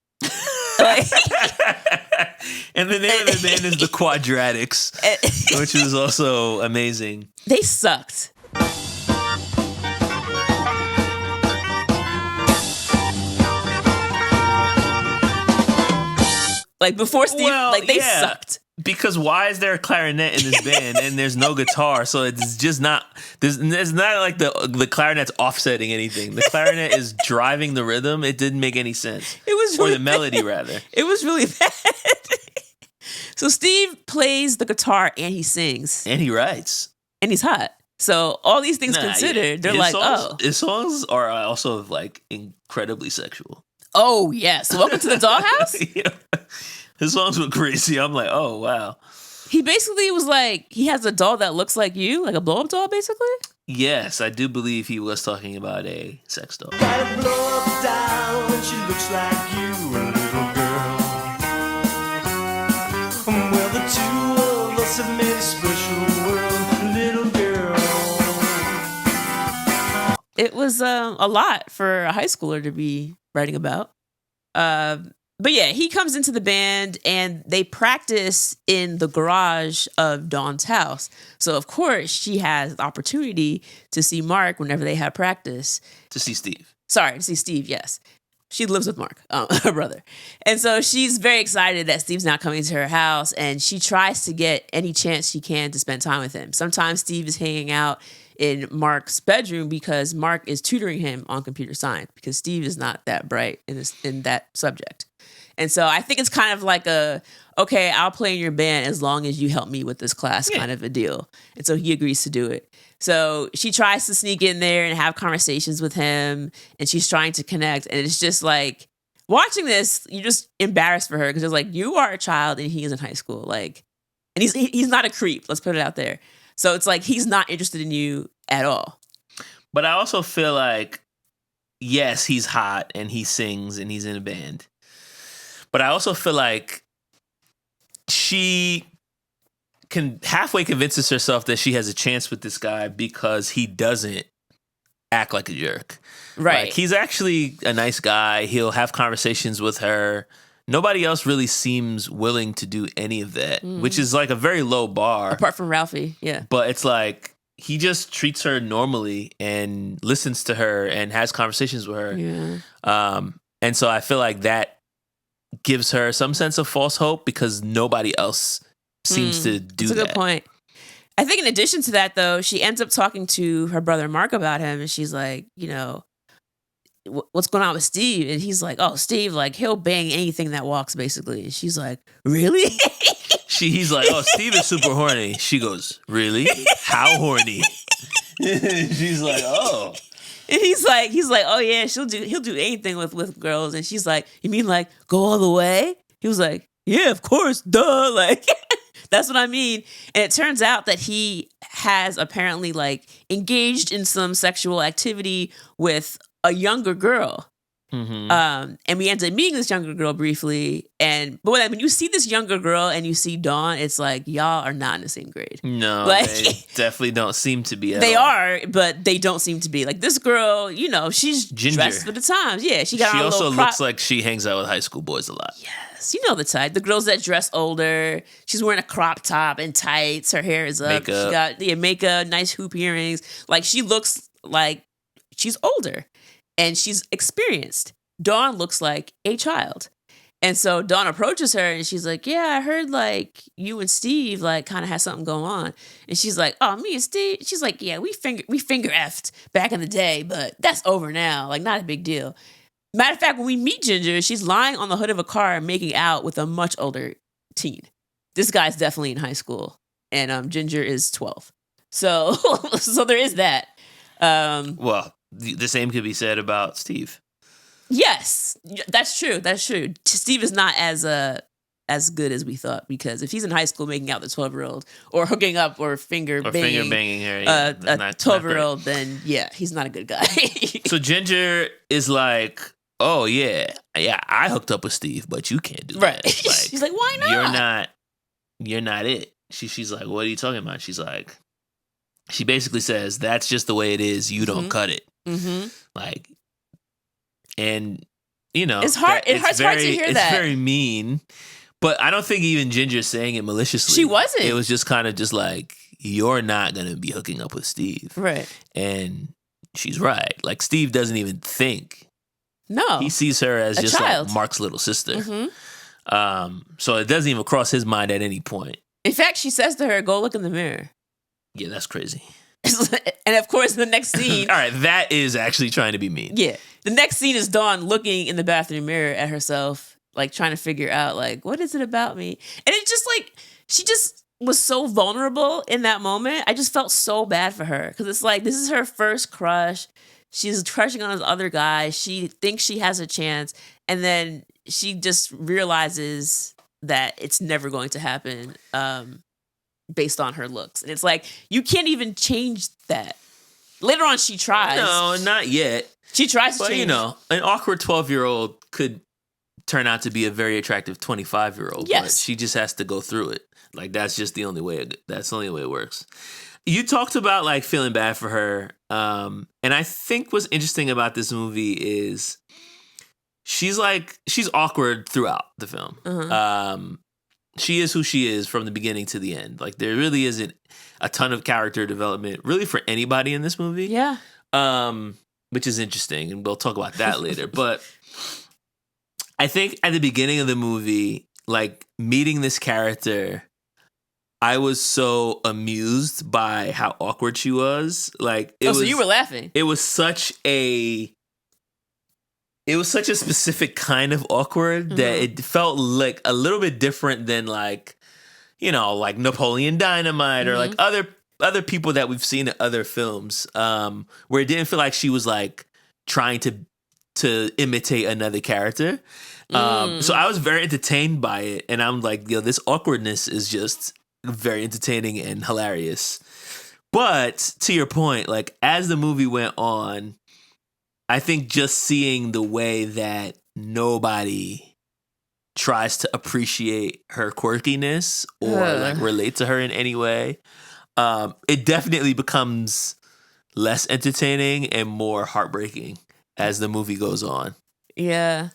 And the name of the band is the Quadratics, which is also amazing. They sucked. Like before Steve, they sucked. Because why is there a clarinet in this band and there's no guitar? So it's just not. It's not like the clarinet's offsetting anything. The clarinet is driving the rhythm. It didn't make any sense. It was really or the melody rather. It was really bad. So Steve plays the guitar and he sings and he writes and he's hot. So all these things considered, they're like, his songs are also like incredibly sexual. Oh yes, Welcome to the Dollhouse. Yeah. His songs were crazy. I'm like, oh, wow. He basically was like, he has a doll that looks like you, like a blow-up doll, basically? Yes, I do believe he was talking about a sex doll. Got a blow-up doll, and she looks like you, a little girl. Well, the two of us have made a special world, little girl. It was a lot for a high schooler to be writing about. But yeah, he comes into the band and they practice in the garage of Dawn's house. So of course she has the opportunity to see Mark whenever they have practice. To see Steve. Sorry, to see Steve, yes. She lives with Mark, her brother. And so she's very excited that Steve's not coming to her house and she tries to get any chance she can to spend time with him. Sometimes Steve is hanging out in Mark's bedroom because Mark is tutoring him on computer science because Steve is not that bright in that subject. And so I think it's kind of like okay, I'll play in your band as long as you help me with this class kind of a deal. And so he agrees to do it. So she tries to sneak in there and have conversations with him and she's trying to connect. And it's just like watching this, you're just embarrassed for her because it's like, you are a child and he is in high school. Like, and he's not a creep. Let's put it out there. So it's like, he's not interested in you at all. But I also feel like, yes, he's hot and he sings and he's in a band. But I also feel like she halfway convinces herself that she has a chance with this guy because he doesn't act like a jerk. Right. Like, he's actually a nice guy. He'll have conversations with her. Nobody else really seems willing to do any of that, which is like a very low bar. Apart from Ralphie, yeah. But it's like he just treats her normally and listens to her and has conversations with her. Yeah. And so I feel like that gives her some sense of false hope because nobody else seems to do that. That's a good point. I think in addition to that, though, she ends up talking to her brother Mark about him, and she's like, you know, what's going on with Steve? And he's like, oh, Steve, like, he'll bang anything that walks, basically. And she's like, really? He's like, oh, Steve is super horny. She goes, really? How horny? She's like, oh. And he's like, oh yeah, he'll do anything with girls. And she's like, you mean like go all the way? He was like, yeah, of course, duh. Like, that's what I mean. And it turns out that he has apparently like engaged in some sexual activity with a younger girl. Mm-hmm. And we end up meeting this younger girl briefly. But when you see this younger girl and you see Dawn, it's like, y'all are not in the same grade. No, like, they definitely don't seem to be at They all. are, but they don't seem to be. Like, this girl, you know, she's Ginger. dressed for the times. Yeah, she got on a also little looks like she hangs out with high school boys a lot. Yes, you know the type. The girls that dress older. She's wearing a crop top and tights. Her hair is up. Makeup. She got makeup, nice hoop earrings. Like, she looks like she's older and she's experienced. Dawn looks like a child. And so Dawn approaches her and she's like, yeah, I heard like you and Steve like kind of had something going on. And she's like, oh, me and Steve? She's like, yeah, we finger effed back in the day, but that's over now. Like, not a big deal. Matter of fact, when we meet Ginger, she's lying on the hood of a car making out with a much older teen. This guy's definitely in high school. And Ginger is 12. So there is that. Well, the same could be said about Steve. Yes, that's true. That's true. Steve is not as good as we thought, because if he's in high school making out with a 12-year-old or hooking up or finger banging her, a 12-year-old, then yeah, he's not a good guy. So Ginger is like, oh yeah, I hooked up with Steve, but you can't do right. that. Like, she's like, why not? You're not it. She's like, what are you talking about? She's like, she basically says, that's just the way it is. You don't cut it. Mm-hmm. Like. And, you know, it's hard. It's hard to hear that. It's very mean, but I don't think even Ginger's saying it maliciously. She wasn't. It was just kind of just like, you're not going to be hooking up with Steve. Right. And she's right. Like, Steve doesn't even think. No. He sees her as a just child. like Mark's little sister. Mm-hmm. So it doesn't even cross his mind at any point. In fact, she says to her, "Go look in the mirror." Yeah, that's crazy. And of course, the next scene. All right, that is actually trying to be mean. Yeah. The next scene is Dawn looking in the bathroom mirror at herself, like trying to figure out, like, what is it about me? And it's just like, she just was so vulnerable in that moment. I just felt so bad for her because it's like, this is her first crush. She's crushing on this other guy. She thinks she has a chance. And then she just realizes that it's never going to happen. Based on her looks. And it's like, you can't even change that. Later on, she tries. No, not yet. She tries to but, change. An awkward 12-year-old could turn out to be a very attractive 25-year-old. Yes. But she just has to go through it. Like, that's just the only way. That's the only way it works. You talked about, like, feeling bad for her. And I think what's interesting about this movie is she's awkward throughout the film. Uh-huh. She is who she is from the beginning to the end. Like, there really isn't a ton of character development really for anybody in this movie. Yeah. Which is interesting, and we'll talk about that later. But I think at the beginning of the movie, like, meeting this character, I was so amused by how awkward she was. Like, so you were laughing. It was such a specific kind of awkward that it felt like a little bit different than like Napoleon Dynamite or like other people that we've seen in other films, where it didn't feel like she was like trying to imitate another character. So I was very entertained by it, and I'm like, this awkwardness is just very entertaining and hilarious. But to your point, like, as the movie went on, I think just seeing the way that nobody tries to appreciate her quirkiness or like relate to her in any way, it definitely becomes less entertaining and more heartbreaking as the movie goes on. Yeah.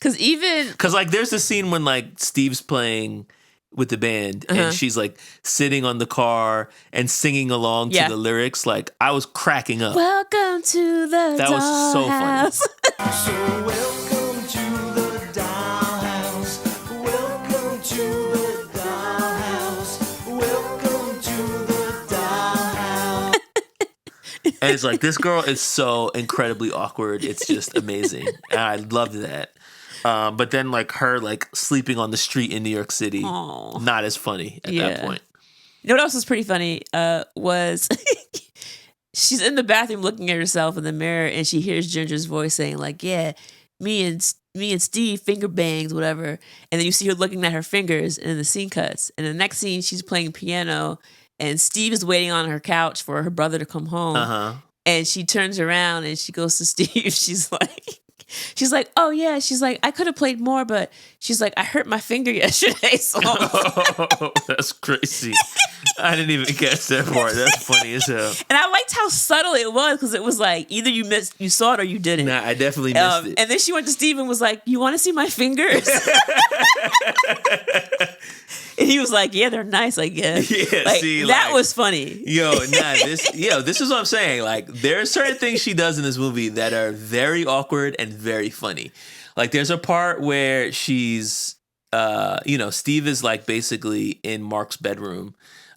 Because like, there's the scene when like Steve's playing with the band and she's like sitting on the car and singing along to the lyrics. Like, I was cracking up. Welcome to the That was so funny. So welcome to the dollhouse. Welcome to the dollhouse. Welcome to the dollhouse. And it's like, this girl is so incredibly awkward. It's just amazing. And I loved that. But then like her like sleeping on the street in New York City, not as funny at that point. You know what else was pretty funny was she's in the bathroom looking at herself in the mirror and she hears Ginger's voice saying like, yeah, me and Steve finger bangs, whatever. And then you see her looking at her fingers and then the scene cuts. And the next scene, she's playing piano and Steve is waiting on her couch for her brother to come home. And she turns around and she goes to Steve. She's like, oh yeah. She's like, I could have played more, but she's like, I hurt my finger yesterday. So that's crazy. I didn't even catch that part. That's funny as hell. And I liked how subtle it was because it was like either you saw it or you didn't. Nah, I definitely missed it. And then she went to Steve and was like, you want to see my fingers? And he was like, yeah, they're nice, I guess. Yeah, like, see, that like, was funny. This is what I'm saying. Like, there are certain things she does in this movie that are very awkward and very funny. Like, there's a part where she's, Steve is like basically in Mark's bedroom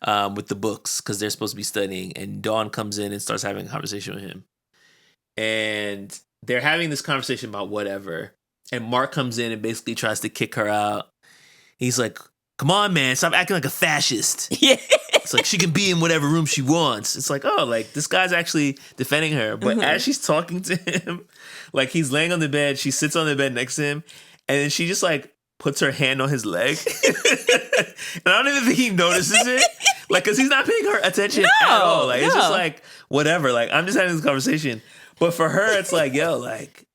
with the books because they're supposed to be studying, and Dawn comes in and starts having a conversation with him. And they're having this conversation about whatever, and Mark comes in and basically tries to kick her out. He's like, come on, man, stop acting like a fascist. Yeah. It's like she can be in whatever room she wants. It's like, oh, like this guy's actually defending her. But as she's talking to him, like he's laying on the bed, she sits on the bed next to him, and then she just like puts her hand on his leg. And I don't even think he notices it. Like, cause he's not paying her attention at all. Like, it's just like, whatever. Like, I'm just having this conversation. But for her, it's like, yo, like,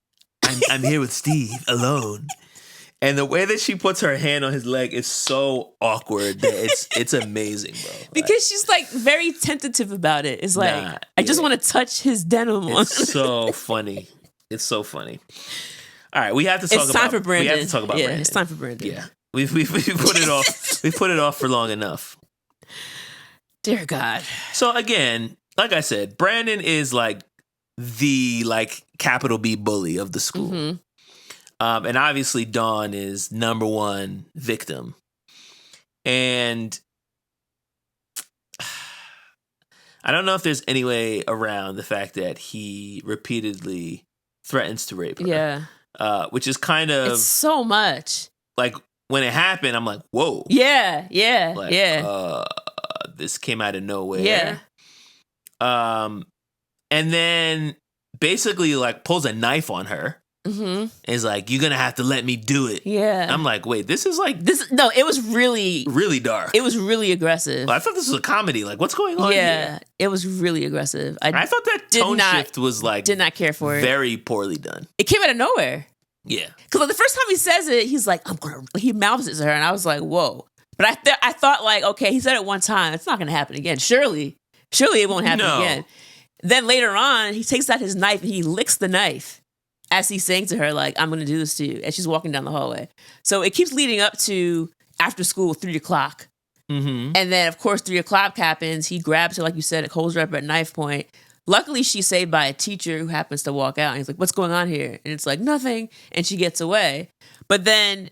I'm here with Steve alone. And the way that she puts her hand on his leg is so awkward that it's amazing, bro. Because she's like very tentative about it. It's like, I just want to touch his denim. It's so funny. It's so funny. All right, we have to talk about. It's time for Brandon. We have to talk about Brandon. It's time for Brandon. Yeah, we put it off. We put it off for long enough. Dear God. So again, like I said, Brandon is like the capital B bully of the school. And obviously Dawn is number one victim. And I don't know if there's any way around the fact that he repeatedly threatens to rape her. Yeah. Which is kind of... It's so much. Like, when it happened, I'm like, whoa. Yeah. Like, this came out of nowhere. Yeah. And then basically, like, pulls a knife on her. Mm-hmm. And is like, you're gonna have to let me do it. Yeah. I'm like, wait, this is like No, it was really dark. It was really aggressive. Well, I thought this was a comedy. Like, what's going on here? It was really aggressive. I thought that tone shift was like did not care for it. Very poorly done. It came out of nowhere. Yeah. Because like, the first time he says it, he's like, he mouths it to her, and I was like, whoa. But I thought like, okay, he said it one time. It's not gonna happen again. Surely it won't happen again. Then later on, he takes out his knife and he licks the knife as he's saying to her, like, I'm going to do this to you. And she's walking down the hallway. So it keeps leading up to after school, 3 o'clock. Mm-hmm. And then, of course, 3 o'clock happens. He grabs her, like you said, holds her up at knife point. Luckily, she's saved by a teacher who happens to walk out. And he's like, what's going on here? And it's like, nothing. And she gets away. But then,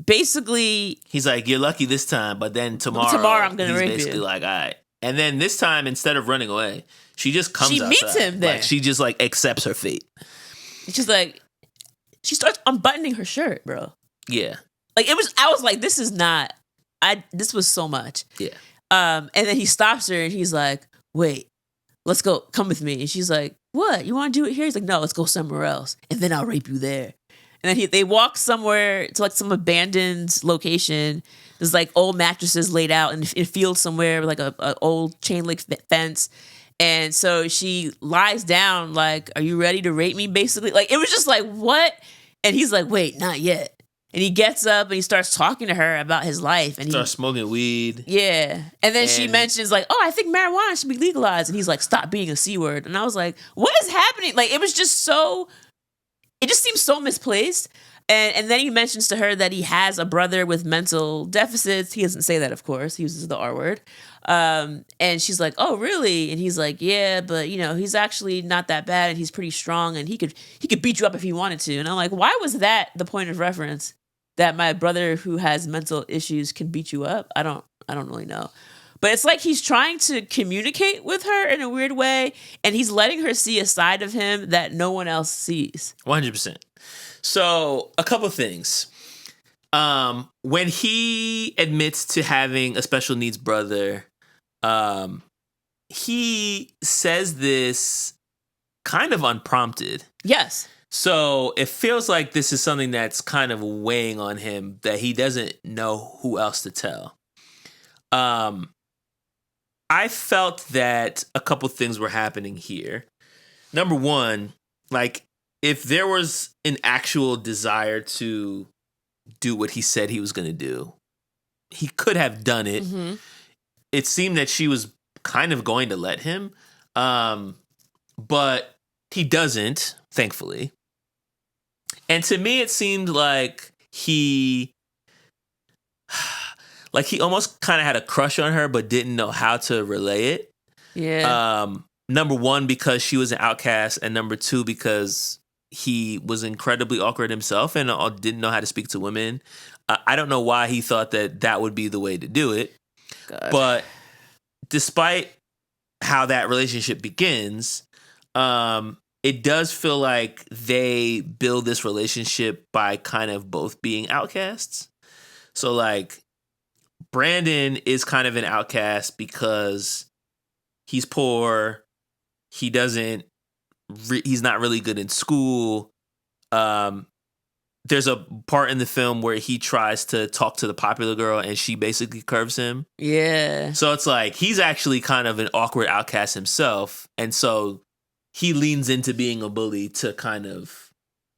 basically... He's like, you're lucky this time, but then tomorrow I'm going to rape you. He's basically like, all right. And then this time, instead of running away, she just comes outside. She meets him there. Like, she just, like, accepts her fate. She's like, she starts unbuttoning her shirt, bro. Yeah. Like, I was like, this was so much. Yeah. And then he stops her and he's like, wait, let's go, come with me. And she's like, what? You want to do it here? He's like, no, let's go somewhere else. And then I'll rape you there. And then they walk somewhere to like some abandoned location. There's like old mattresses laid out in a field somewhere with like a old chain link fence. And so she lies down like, are you ready to rape me? Basically. Like, it was just like, what? And he's like, wait, not yet. And he gets up and he starts talking to her about his life. And he starts smoking weed. Yeah. And then she mentions like, oh, I think marijuana should be legalized. And he's like, stop being a C word. And I was like, what is happening? Like, it just seems so misplaced. And then he mentions to her that he has a brother with mental deficits. He doesn't say that, of course. He uses the R word. And she's like, oh, really? And he's like, yeah, but, you know, he's actually not that bad and he's pretty strong and he could beat you up if he wanted to. And I'm like, why was that the point of reference? That my brother who has mental issues can beat you up? I don't really know. But it's like he's trying to communicate with her in a weird way, and he's letting her see a side of him that no one else sees. 100%. So, a couple things. When he admits to having a special needs brother, he says this kind of unprompted. Yes. So it feels like this is something that's kind of weighing on him that he doesn't know who else to tell. I felt that a couple things were happening here. Number one, like if there was an actual desire to do what he said he was going to do, he could have done it. Mm-hmm. It seemed that she was kind of going to let him, but he doesn't, thankfully. And to me, it seemed like he almost kind of had a crush on her, but didn't know how to relay it. Yeah. Number one, because she was an outcast, and number two, because he was incredibly awkward himself and didn't know how to speak to women. I don't know why he thought that would be the way to do it. God. But despite how that relationship begins, it does feel like they build this relationship by kind of both being outcasts. So like Brandon is kind of an outcast because he's poor. He's not really good in school. There's a part in the film where he tries to talk to the popular girl and she basically curves him. Yeah. So it's like he's actually kind of an awkward outcast himself. And so he leans into being a bully to kind of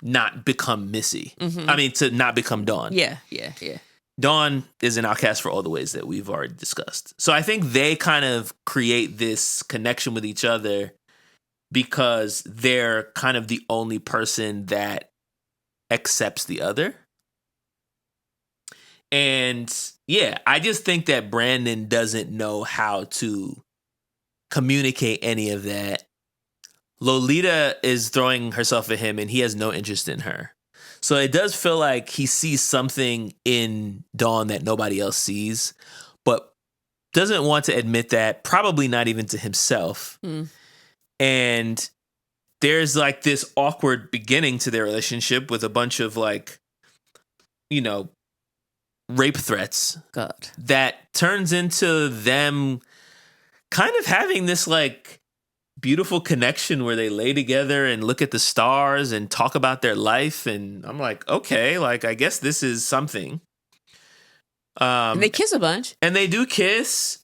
not become Missy. Mm-hmm. I mean, to not become Dawn. Yeah. Dawn is an outcast for all the ways that we've already discussed. So I think they kind of create this connection with each other because they're kind of the only person that accepts the other. And yeah, I just think that Brandon doesn't know how to communicate any of that. Lolita is throwing herself at him and he has no interest in her. So it does feel like he sees something in Dawn that nobody else sees, but doesn't want to admit that, probably not even to himself. And there's like this awkward beginning to their relationship with a bunch of like, rape threats. God. That turns into them kind of having this like beautiful connection where they lay together and look at the stars and talk about their life. And I'm like, okay, like I guess this is something. And they kiss a bunch. And they do kiss.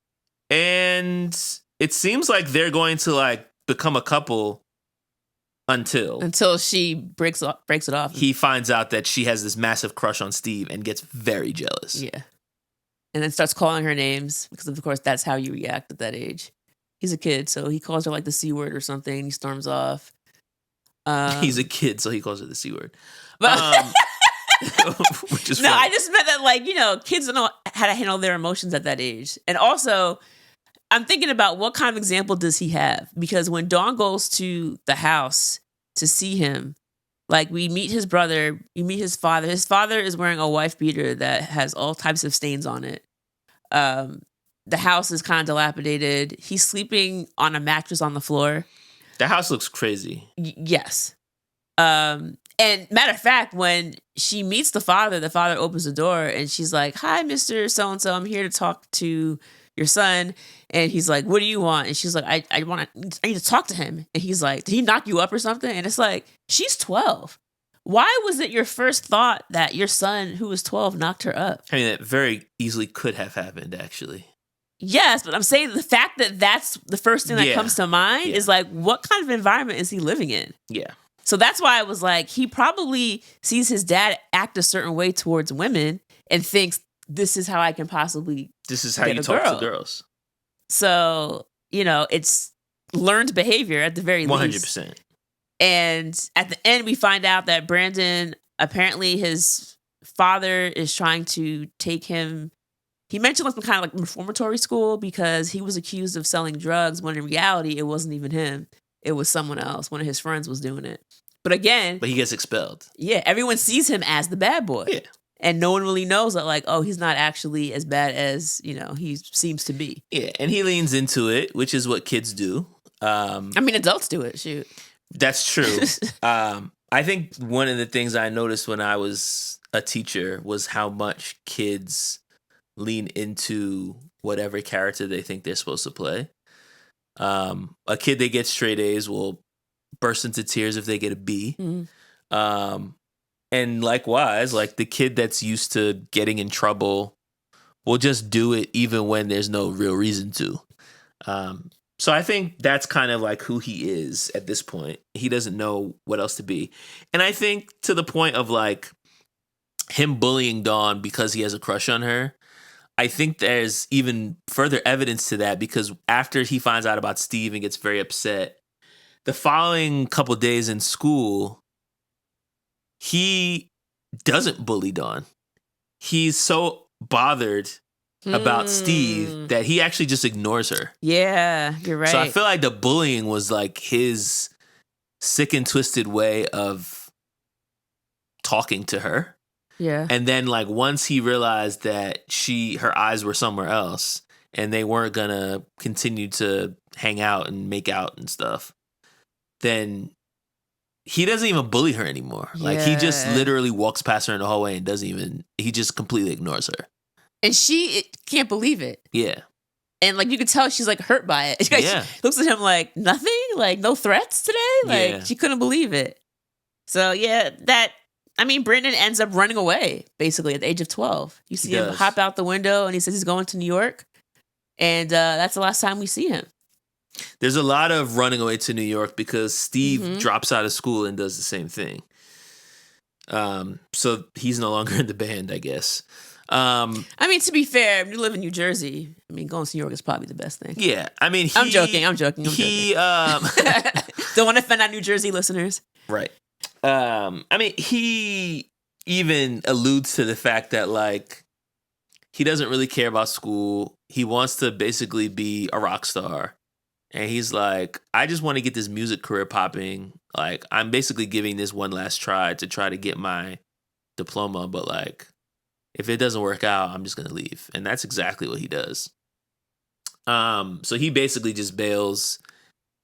And it seems like they're going to like become a couple until she breaks it off. He finds out that she has this massive crush on Steve and gets very jealous. Yeah. And then starts calling her names because, of course, that's how you react at that age. He's a kid, so he calls her like the C word or something. He storms off. He's a kid, so he calls her the C word. Which is no, funny. I just meant that, like, kids don't know how to handle their emotions at that age. And also, I'm thinking about what kind of example does he have? Because when Dawn goes to the house to see him, like we meet his brother, you meet his father. His father is wearing a wife beater that has all types of stains on it. The house is kind of dilapidated. He's sleeping on a mattress on the floor. The house looks crazy. Yes. And matter of fact, when she meets the father opens the door and she's like, "Hi, Mr. So-and-so, I'm here to talk to your son." And he's like, "What do you want?" And she's like, I need to talk to him. And he's like, "Did he knock you up or something?" And it's like, she's 12. Why was it your first thought that your son, who was 12, knocked her up? I mean, that very easily could have happened, actually. Yes, but I'm saying the fact that that's the first thing that comes to mind is like, what kind of environment is he living in? Yeah. So that's why I was like, he probably sees his dad act a certain way towards women and thinks, this is how I can possibly This is how you talk to girls. So, it's learned behavior at the very least. 100%. And at the end, we find out that Brandon, apparently his father is trying to take him. He mentioned like some kind of like reformatory school because he was accused of selling drugs when in reality, it wasn't even him. It was someone else. One of his friends was doing it. But again. But he gets expelled. Yeah. Everyone sees him as the bad boy. Yeah. And no one really knows that, like, oh, he's not actually as bad as, he seems to be. Yeah. And he leans into it, which is what kids do. I mean, adults do it. Shoot. That's true. I think one of the things I noticed when I was a teacher was how much kids lean into whatever character they think they're supposed to play. A kid that gets straight A's will burst into tears if they get a B. Mm-hmm. And likewise, like the kid that's used to getting in trouble will just do it even when there's no real reason to. So I think that's kind of like who he is at this point. He doesn't know what else to be. And I think to the point of like him bullying Dawn because he has a crush on her, I think there's even further evidence to that because after he finds out about Steve and gets very upset, the following couple days in school, he doesn't bully Dawn. He's so bothered about Steve that he actually just ignores her. Yeah, you're right. So I feel like the bullying was like his sick and twisted way of talking to her. Yeah. And then like once he realized that her eyes were somewhere else and they weren't gonna continue to hang out and make out and stuff, then he doesn't even bully her anymore. Yeah. Like he just literally walks past her in the hallway and he just completely ignores her. And she can't believe it. Yeah. And like you could tell she's like hurt by it. She looks at him like, nothing? Like no threats today? Like she couldn't believe it. So yeah, Brandon ends up running away basically at the age of 12. You see him hop out the window and he says he's going to New York. And that's the last time we see him. There's a lot of running away to New York because Steve drops out of school and does the same thing. So he's no longer in the band, I guess. To be fair, when you live in New Jersey, going to New York is probably the best thing. Yeah, I'm joking. Don't want to offend our New Jersey listeners. Right. He even alludes to the fact that like he doesn't really care about school. He wants to basically be a rock star. And he's like, I just want to get this music career popping. Like, I'm basically giving this one last try to get my diploma, but like, if it doesn't work out, I'm just gonna leave. And that's exactly what he does. So he basically just bails,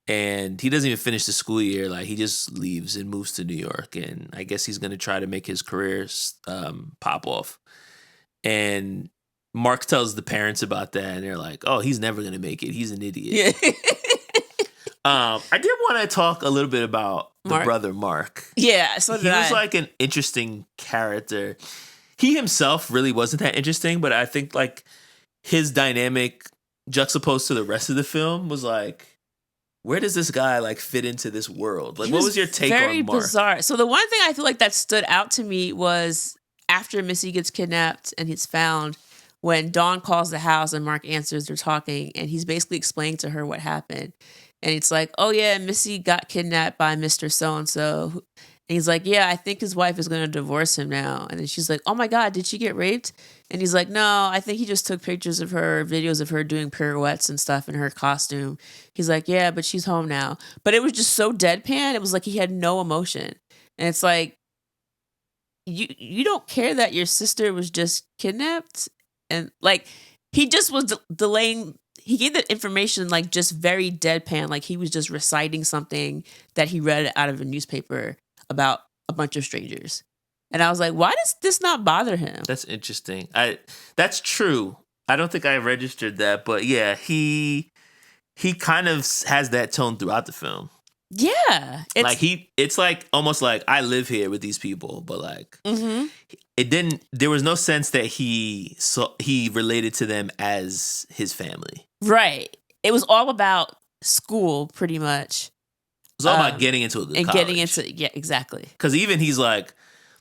and he doesn't even finish the school year. Like, he just leaves and moves to New York, and I guess he's gonna try to make his career pop off. And Mark tells the parents about that, and they're like, "Oh, he's never gonna make it. He's an idiot." Yeah. I did want to talk a little bit about the brother Mark. Yeah, so he was like an interesting character. He himself really wasn't that interesting, but I think like his dynamic juxtaposed to the rest of the film was like, where does this guy like fit into this world? Like, what was your take on Mark? Very bizarre. So the one thing I feel like that stood out to me was after Missy gets kidnapped and he's found, when Dawn calls the house and Mark answers, they're talking, and he's basically explaining to her what happened. And it's like, oh yeah, Missy got kidnapped by Mr. So-and-so. And he's like, yeah, I think his wife is going to divorce him now. And then she's like, oh my God, did she get raped? And he's like, no, I think he just took pictures of her, videos of her doing pirouettes and stuff in her costume. He's like, yeah, but she's home now. But it was just so deadpan. It was like he had no emotion. And it's like, you don't care that your sister was just kidnapped? And like, he just was delaying. He gave the information like just very deadpan, like he was just reciting something that he read out of a newspaper about a bunch of strangers. And I was like, why does this not bother him? That's interesting. That's true. I don't think I registered that, but yeah, he kind of has that tone throughout the film. Yeah. It's like almost like I live here with these people, but like there was no sense that he related to them as his family. Right. It was all about school, pretty much. It was all about getting into a good college. Getting into, yeah, exactly. Because even he's like,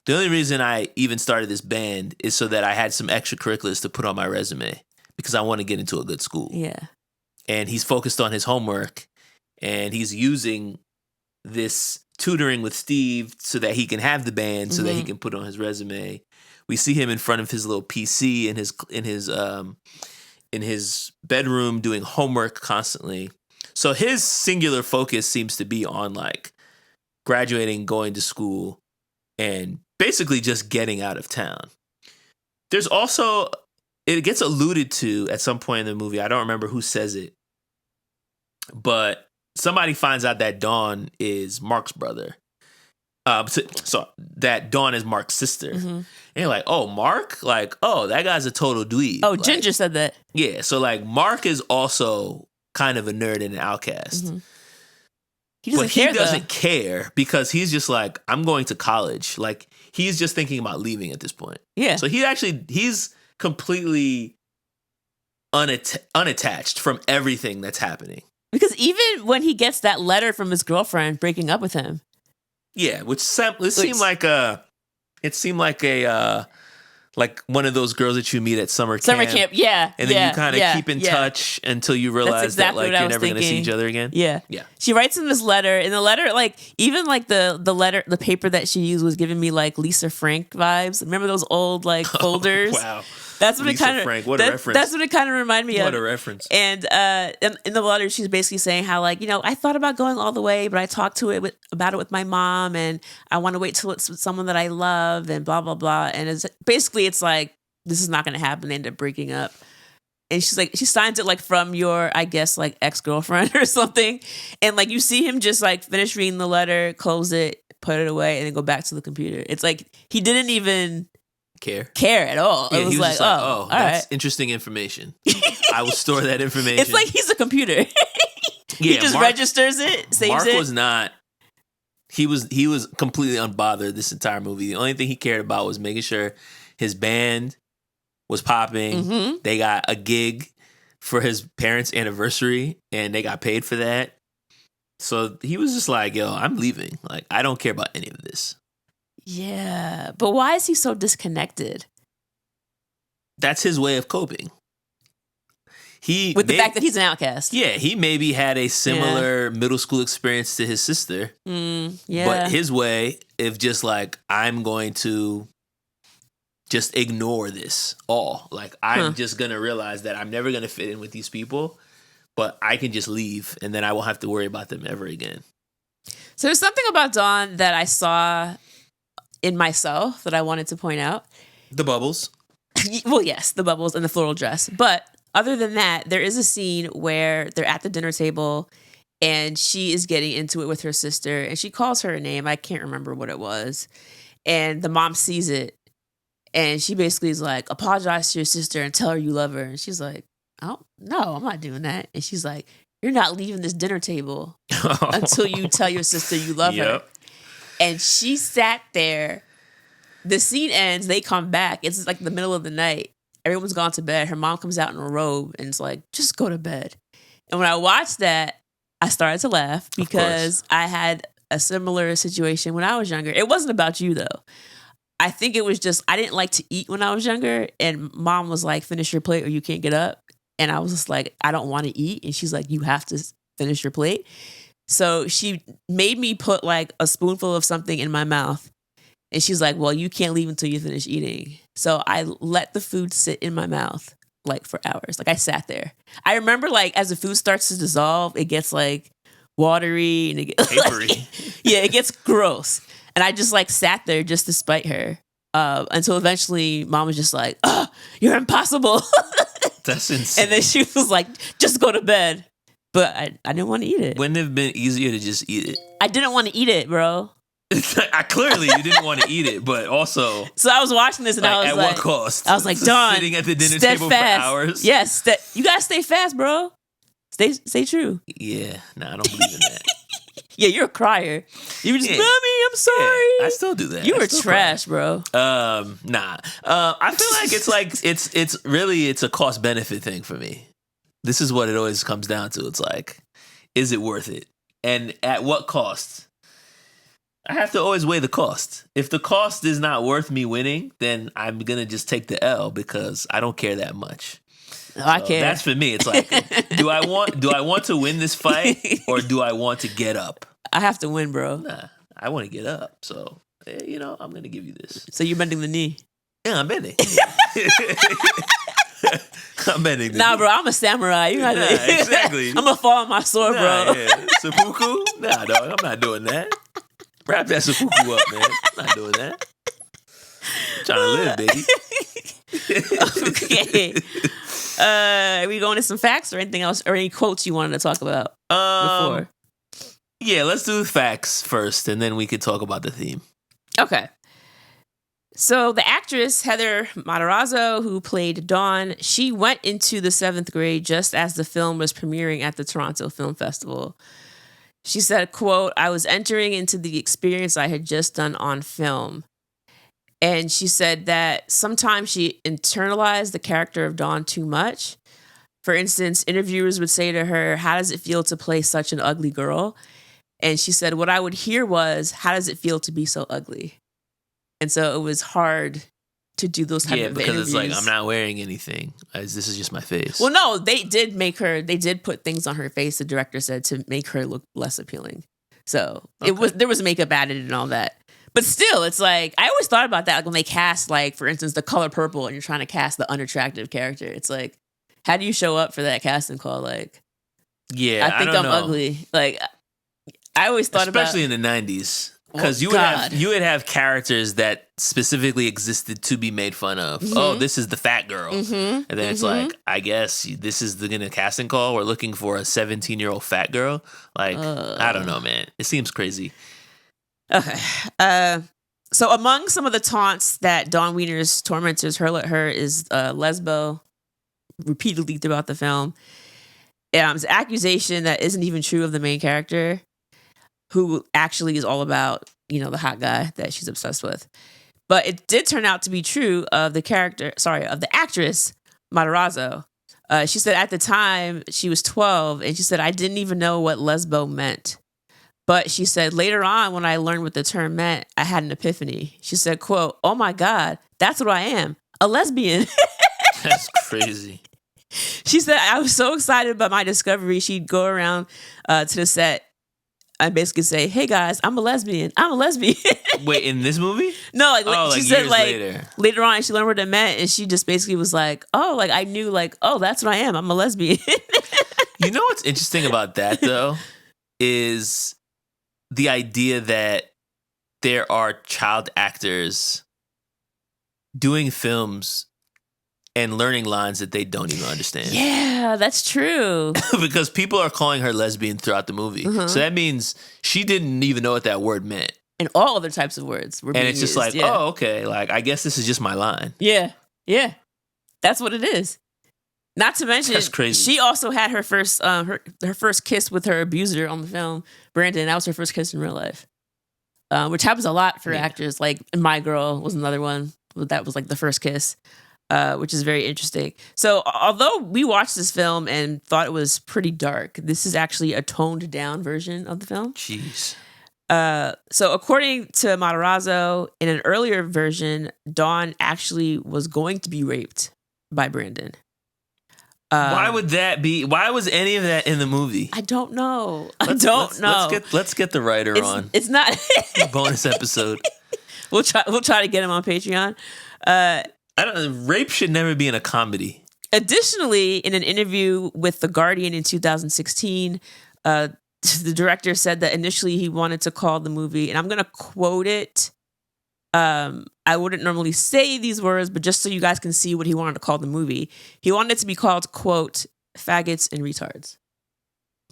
the only reason I even started this band is so that I had some extracurriculars to put on my resume because I want to get into a good school. Yeah. And he's focused on his homework, and he's using this tutoring with Steve so that he can have the band, so that he can put on his resume. We see him in front of his little PC in his bedroom doing homework constantly. So his singular focus seems to be on like graduating, going to school, and basically just getting out of town. There's also, it gets alluded to at some point in the movie. I don't remember who says it, but somebody finds out that Dawn is Mark's brother. So that Dawn is Mark's sister. And you're like, oh, Mark? Like, oh, that guy's a total dweeb. Oh, like, Ginger said that. Yeah, so like Mark is also kind of a nerd and an outcast. He doesn't care because he's just like, I'm going to college. Like, he's just thinking about leaving at this point. Yeah. So he's completely unattached from everything that's happening. Because even when he gets that letter from his girlfriend breaking up with him. Yeah, which seemed like one of those girls that you meet at summer camp. Summer camp, yeah. And then you kind of keep in touch until you realize that like you're never going to see each other again. Yeah. Yeah. She writes him this letter, and the letter, like, even like the letter, the paper that she used was giving me like Lisa Frank vibes. Remember those old like folders? Wow. That's what Lisa it kind of. Frank, what a reference. That's what it kind of reminded me of. What a reference. And in the letter, she's basically saying how, like, I thought about going all the way, but I talked about it with my mom, and I want to wait till it's with someone that I love, and blah blah blah. And it's like, this is not going to happen. They end up breaking up. And she's like, she signs it like from your, I guess, like ex-girlfriend or something. And like, you see him just like finish reading the letter, close it, put it away, and then go back to the computer. It's like he didn't even care at all. Yeah, it was, he was like, oh, that's interesting information. I will store that information. It's like he's a computer. He just registers it, saves Mark it. was not. He was completely unbothered this entire movie. The only thing he cared about was making sure his band was popping. They got a gig for his parents' anniversary, and they got paid for that. So he was just like, yo, I'm leaving. Like, I don't care about any of this. Yeah, but why is he so disconnected? That's his way of coping. With the fact that he's an outcast. Yeah, he maybe had a similar middle school experience to his sister. Yeah. But his way of just like, I'm going to just ignore this all. Like, I'm just going to realize that I'm never going to fit in with these people, but I can just leave and then I won't have to worry about them ever again. So there's something about Dawn that I saw in myself that I wanted to point out. The bubbles. Well, yes, the bubbles and the floral dress. But other than that, there is a scene where they're at the dinner table and she is getting into it with her sister and she calls her a name. I can't remember what it was. And the mom sees it and she basically is like, apologize to your sister and tell her you love her. And she's like, oh, no, I'm not doing that. And she's like, you're not leaving this dinner table until you tell your sister you love her. And she sat there. The scene ends. They come back. It's like the middle of the night. Everyone's gone to bed. Her mom comes out in a robe and it's like, just go to bed. And when I watched that, I started to laugh because I had a similar situation when I was younger. It wasn't about you, though. I think it was just, I didn't like to eat when I was younger. And mom was like, finish your plate or you can't get up. And I was just like, I don't want to eat. And she's like, you have to finish your plate. So she made me put like a spoonful of something in my mouth. And she's like, well, you can't leave until you finish eating. So I let the food sit in my mouth like for hours. Like I sat there. I remember like as the food starts to dissolve, it gets like watery and it gets papery. It gets gross. And I just like sat there just to spite her. Until eventually mom was just like, oh, you're impossible. That's insane. And then she was like, just go to bed. But I didn't want to eat it. Wouldn't it have been easier to just eat it? I didn't want to eat it, bro. Clearly, you didn't want to eat it, but also. So I was watching this and I was at like, what cost? I was like, Dawn, sitting at the dinner table for hours. Yes, you gotta stay fast, bro. Stay true. Yeah, I don't believe in that. Yeah, you're a crier. You were just, Mommy, I'm sorry. Yeah, I still do that. You were trash, bro. Nah. I feel like it's a cost benefit thing for me. This is what it always comes down to. It's like, is it worth it? And at what cost? I have to always weigh the cost. If the cost is not worth me winning, then I'm going to just take the L because I don't care that much. Oh, I care. That's for me. It's like, do I want to win this fight or do I want to get up? I have to win, bro. Nah, I want to get up. So, I'm going to give you this. So you're bending the knee? Yeah, I'm bending. I'm bending the knee. Nah, bro, I'm a samurai. You know exactly. I'm going to fall on my sword, bro. Yeah. Seppuku? Nah, dog, I'm not doing that. Wrap that seppuku up, man. I'm not doing that. I'm trying to live, baby. Okay. Are we going to some facts or anything else, or any quotes you wanted to talk about before? Yeah, let's do the facts first, and then we could talk about the theme. Okay. So the actress, Heather Matarazzo, who played Dawn, she went into the 7th grade just as the film was premiering at the Toronto Film Festival. She said, quote, I was entering into the experience I had just done on film. And she said that sometimes she internalized the character of Dawn too much. For instance, interviewers would say to her, how does it feel to play such an ugly girl? And she said, what I would hear was, how does it feel to be so ugly? And so it was hard to do those type of interviews. Yeah, because it's like, I'm not wearing anything. This is just my face. Well, no, they did put things on her face, the director said, to make her look less appealing. So there was makeup added and all that. But still, it's like, I always thought about that, like when they cast, like, for instance, the color purple and you're trying to cast the unattractive character. It's like, how do you show up for that casting call? Like, yeah, I think I'm ugly. Like, I always thought especially in the 90s. Because you would have characters that specifically existed to be made fun of. Mm-hmm. Oh, this is the fat girl. Mm-hmm. And then it's like, I guess this is the casting call. We're looking for a 17-year-old fat girl. Like, I don't know, man. It seems crazy. Okay. So among some of the taunts that Dawn Wiener's tormentors hurl at her is lesbo repeatedly throughout the film. It's an accusation that isn't even true of the main character, who actually is all about, the hot guy that she's obsessed with. But it did turn out to be true of the actress, Matarazzo. She said at the time she was 12 and she said, I didn't even know what lesbo meant. But she said, later on, when I learned what the term meant, I had an epiphany. She said, quote, oh my God, that's what I am, a lesbian. That's crazy. She said, I was so excited about my discovery. She'd go around to the set and basically say, hey guys, I'm a lesbian. Wait, in this movie? No, she said later on she learned what it meant and she just basically was like, oh, like I knew like, oh, that's what I am. I'm a lesbian. You know what's interesting about that though is the idea that there are child actors doing films and learning lines that they don't even understand. Yeah, that's true. Because people are calling her lesbian throughout the movie. So that means she didn't even know what that word meant. And all other types of words were being And it's just used, like, oh, okay. Like, I guess this is just my line. Yeah. Yeah. That's what it is. Not to mention, That's crazy. She also had her first her first kiss with her abuser on the film, Brandon. That was her first kiss in real life, which happens a lot for actors. Like My Girl was another one that was like the first kiss, which is very interesting. So although we watched this film and thought it was pretty dark, this is actually a toned down version of the film. Jeez. So according to Matarazzo, in an earlier version, Dawn actually was going to be raped by Brandon. Why would that be? Why was any of that in the movie? I don't know. I don't know. Let's get the writer on. It's not bonus episode. We'll try to get him on Patreon. I don't. Rape should never be in a comedy. Additionally, in an interview with The Guardian in 2016, the director said that initially he wanted to call the movie, and I'm going to quote it. I wouldn't normally say these words, but just so you guys can see what he wanted to call the movie, he wanted it to be called, quote, Faggots and Retards.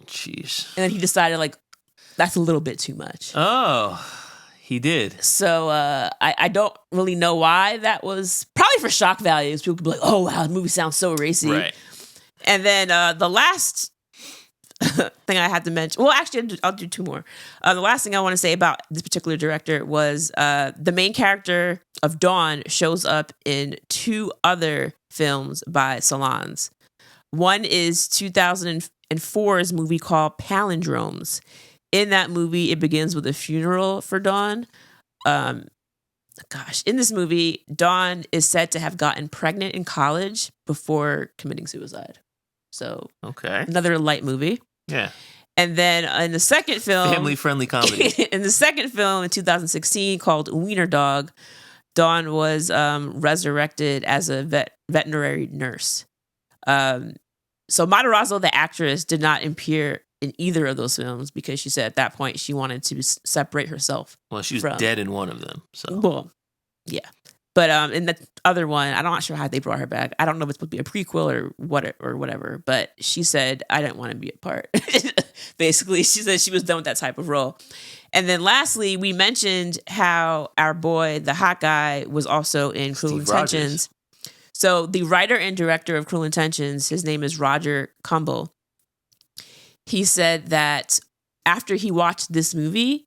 Jeez. And then he decided, like, that's a little bit too much. Oh, he did. So I don't really know why that was. Probably for shock values. People could be like, oh, wow, the movie sounds so racy. Right. And then the last thing I had to mention, well, actually, I'll do two more. The last thing I want to say about this particular director was the main character of Dawn shows up in two other films by Salons. One is 2004's movie called Palindromes. In that movie, it begins with a funeral for Dawn. In this movie, Dawn is said to have gotten pregnant in college before committing suicide. So, okay, another light movie. Yeah. And then in the second film, family-friendly comedy. In the second film in 2016 called Wiener Dog, Dawn was resurrected as a veterinary nurse. So Matarazzo, the actress, did not appear in either of those films because she said at that point she wanted to separate herself. Well, she was dead in one of them. So, well, yeah. But in the other one, I'm not sure how they brought her back. I don't know if it's supposed to be a prequel or whatever. But she said, I didn't want to be a part. Basically, she said she was done with that type of role. And then lastly, we mentioned how our boy, the hot guy, was also in Cruel Intentions. So the writer and director of Cruel Intentions, his name is Roger Kumble. He said that after he watched this movie,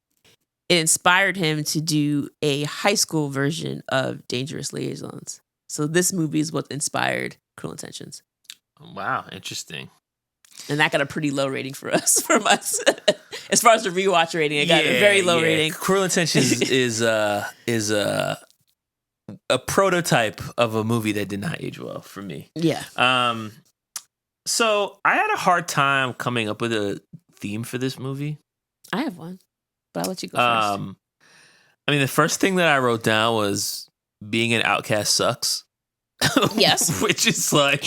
it inspired him to do a high school version of Dangerous Liaisons. So this movie is what inspired Cruel Intentions. Wow, interesting. And that got a pretty low rating from us. As far as the rewatch rating, it got a very low rating. Cruel Intentions is a prototype of a movie that did not age well for me. Yeah. So I had a hard time coming up with a theme for this movie. I have one, but I'll let you go first. I mean, the first thing that I wrote down was being an outcast sucks. Yes. Which is like,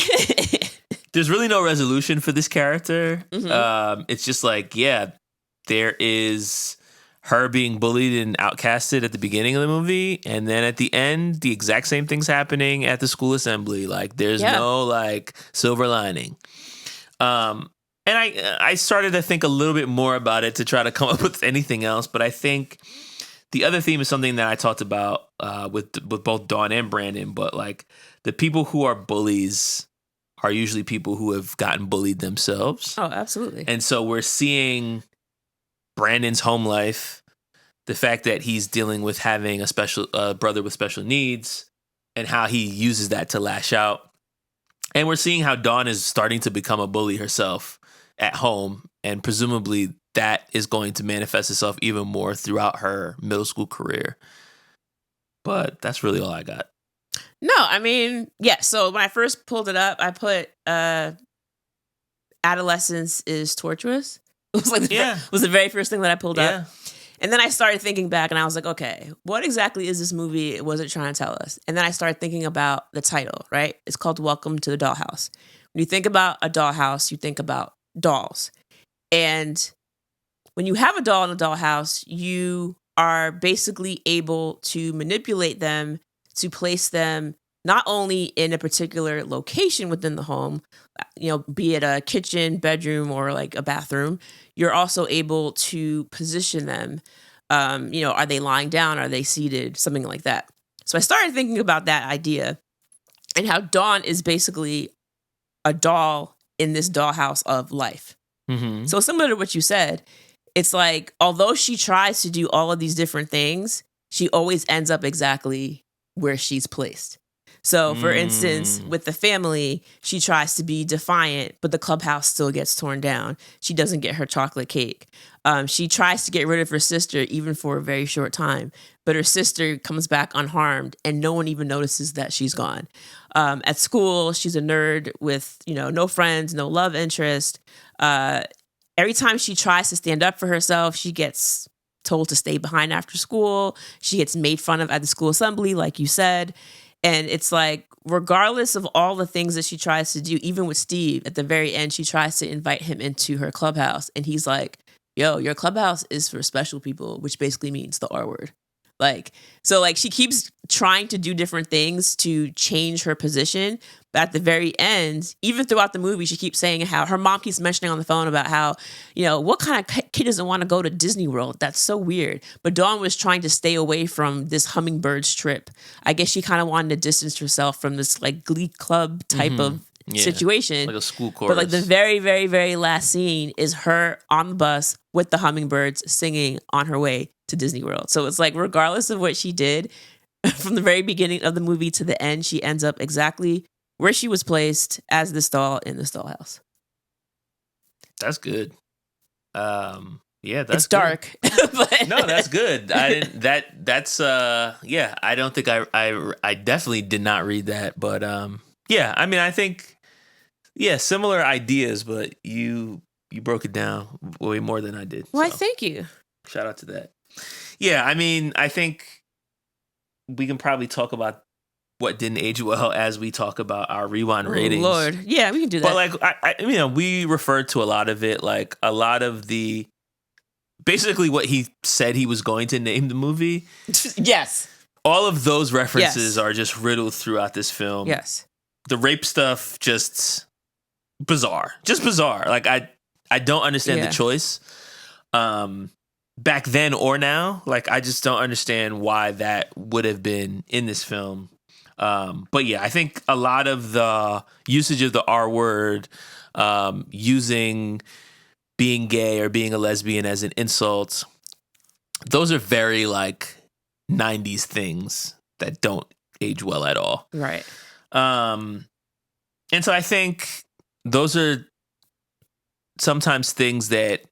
there's really no resolution for this character. Mm-hmm. It's just like, yeah, there is her being bullied and outcasted at the beginning of the movie, and then at the end, the exact same thing's happening at the school assembly. Like, there's no like silver lining. And I started to think a little bit more about it to try to come up with anything else, but I think the other theme is something that I talked about with both Dawn and Brandon. But like, the people who are bullies are usually people who have gotten bullied themselves. Oh, absolutely. And so we're seeing Brandon's home life, the fact that he's dealing with having a special brother with special needs, and how he uses that to lash out. And we're seeing how Dawn is starting to become a bully herself at home, and presumably that is going to manifest itself even more throughout her middle school career. But that's really all I got. No, I mean, yeah. So when I first pulled it up, I put adolescence is torturous. It was like was the very first thing that I pulled up. And then I started thinking back and I was like, okay, what exactly is this movie? Was it trying to tell us? And then I started thinking about the title, right? It's called Welcome to the Dollhouse. When you think about a dollhouse, you think about dolls. And when you have a doll in a dollhouse, you are basically able to manipulate them to place them not only in a particular location within the home, be it a kitchen, bedroom, or like a bathroom. You're also able to position them. Are they lying down? Are they seated? Something like that. So I started thinking about that idea and how Dawn is basically a doll in this dollhouse of life. Mm-hmm. So similar to what you said, it's like, although she tries to do all of these different things, she always ends up exactly where she's placed. So, for instance, with the family, she tries to be defiant, but the clubhouse still gets torn down. She doesn't get her chocolate cake. She tries to get rid of her sister, even for a very short time, but her sister comes back unharmed, and no one even notices that she's gone. At school, she's a nerd with, no friends, no love interest. Every time she tries to stand up for herself, she gets told to stay behind after school. She gets made fun of at the school assembly, like you said. And it's like, regardless of all the things that she tries to do, even with Steve, at the very end, she tries to invite him into her clubhouse. And he's like, yo, your clubhouse is for special people, which basically means the R word. She keeps trying to do different things to change her position. But at the very end, even throughout the movie, she keeps saying how her mom keeps mentioning on the phone about how, what kind of kid doesn't want to go to Disney World? That's so weird. But Dawn was trying to stay away from this hummingbirds trip. I guess she kind of wanted to distance herself from this like Glee Club type of situation. Like a school chorus. But like the very, very, very last scene is her on the bus with the hummingbirds singing on her way to Disney World. So it's like, regardless of what she did, from the very beginning of the movie to the end, she ends up exactly where she was placed as this doll in this dollhouse. That's good. That's it's dark. But no, that's good. I don't think I definitely did not read that, but I think similar ideas, but you broke it down way more than I did. Why, so. Thank you. Shout out to that. Yeah, I think we can probably talk about what didn't age well as we talk about our rewind ratings. Lord. Yeah, we can do that. But we referred to a lot of it, like a lot of the, basically what he said he was going to name the movie. Yes. All of those references are just riddled throughout this film. Yes. The rape stuff, just bizarre. Just bizarre. Like, I don't understand the choice. Back then or now, like, I just don't understand why that would have been in this film. But yeah, I think a lot of the usage of the R word, using being gay or being a lesbian as an insult, those are very like 90s things that don't age well at all. Right. And so I think those are sometimes things that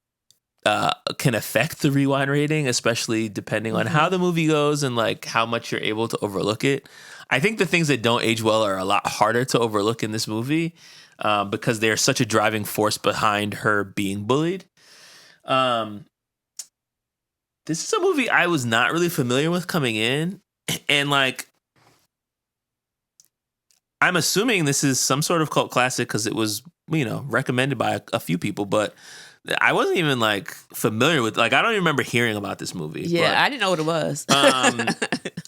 can affect the rewind rating, especially depending on how the movie goes and like how much you're able to overlook it. I think the things that don't age well are a lot harder to overlook in this movie because they're such a driving force behind her being bullied. This is a movie I was not really familiar with coming in, and like, I'm assuming this is some sort of cult classic because it was, recommended by a few people, but I wasn't even like familiar with, like, I don't even remember hearing about this movie. Yeah, but, I didn't know what it was.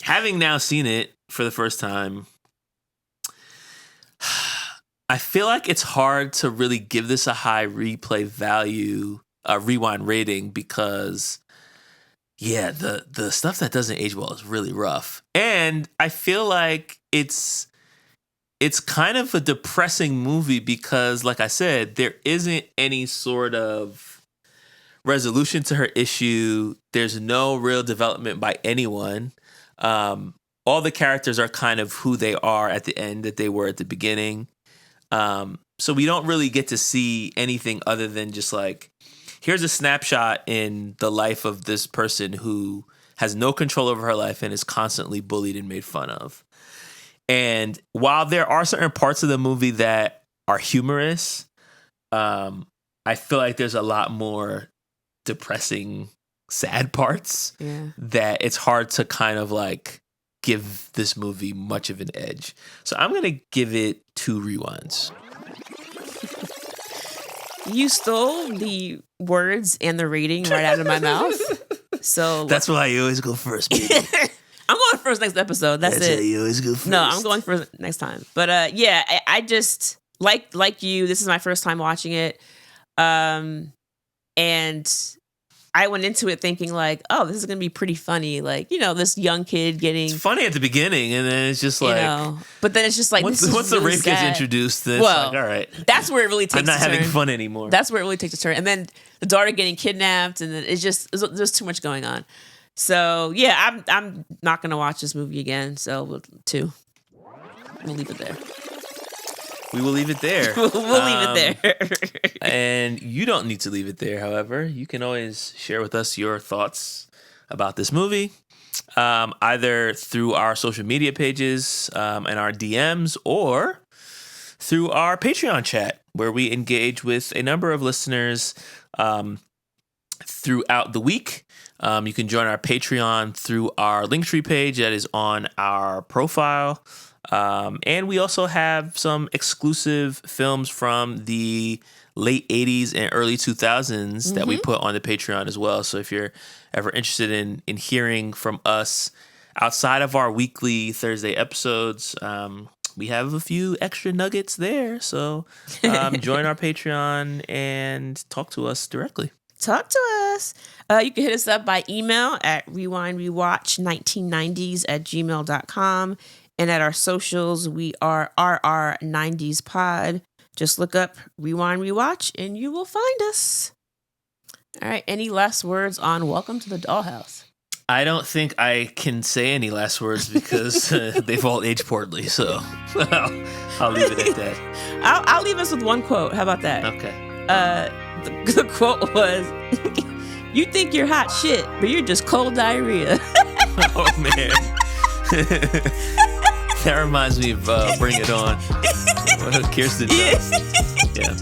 Having now seen it for the first time, I feel like it's hard to really give this a high replay value, rewind rating, because the stuff that doesn't age well is really rough. And I feel like it's kind of a depressing movie because, like I said, there isn't any sort of resolution to her issue. There's no real development by anyone. All the characters are kind of who they are at the end that they were at the beginning. So we don't really get to see anything other than just like, here's a snapshot in the life of this person who has no control over her life and is constantly bullied and made fun of. And while there are certain parts of the movie that are humorous, I feel like there's a lot more depressing, sad parts that it's hard to kind of like give this movie much of an edge. So I'm going to give it 2 rewinds. You stole the words and the rating right out of my mouth. So that's why you always go first, baby. I'm going first next episode. That's it. Why you always go first. No, I'm going first next time. But I just like you. This is my first time watching it, and I went into it thinking like, oh, this is gonna be pretty funny. Like, this young kid getting It's funny at the beginning, and then it's just like, but then it's just like once this the really rape gets sad. introduced, then Well, it's like, all right, that's where it really takes. I'm not a turn. having fun anymore. That's where it really takes a turn, and then the daughter getting kidnapped, and then there's too much going on. So yeah, I'm not gonna watch this movie again. So we'll leave it there. We will leave it there. We'll leave it there. And you don't need to leave it there, however. You can always share with us your thoughts about this movie, either through our social media pages and our DMs, or through our Patreon chat, where we engage with a number of listeners throughout the week. You can join our Patreon through our Linktree page that is on our profile. And we also have some exclusive films from the late 80s and early 2000s that we put on the Patreon as well. So if you're ever interested in hearing from us outside of our weekly Thursday episodes, we have a few extra nuggets there. So join our Patreon and talk to us directly. Talk to us. You can hit us up by email at rewindrewatch1990s@gmail.com. And at our socials, we are RR90spod. Just look up Rewind Rewatch and you will find us. All right. Any last words on Welcome to the Dollhouse? I don't think I can say any last words because they've all aged poorly. So I'll leave it at that. I'll leave us with one quote. How about that? Okay. The quote was, "You think you're hot shit, but you're just cold diarrhea." Oh, man. That reminds me of Bring It On. Kirsten does. Yeah.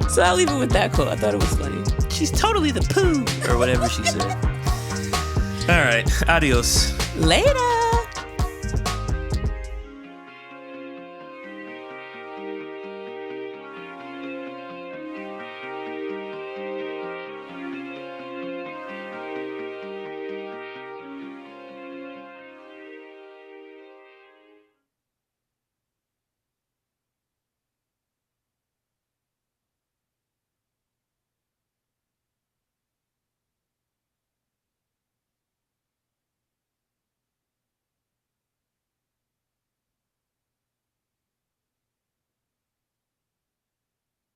So I'll leave it with that quote. I thought it was funny. She's totally the poo. Or whatever she said. All right. Adios. Later.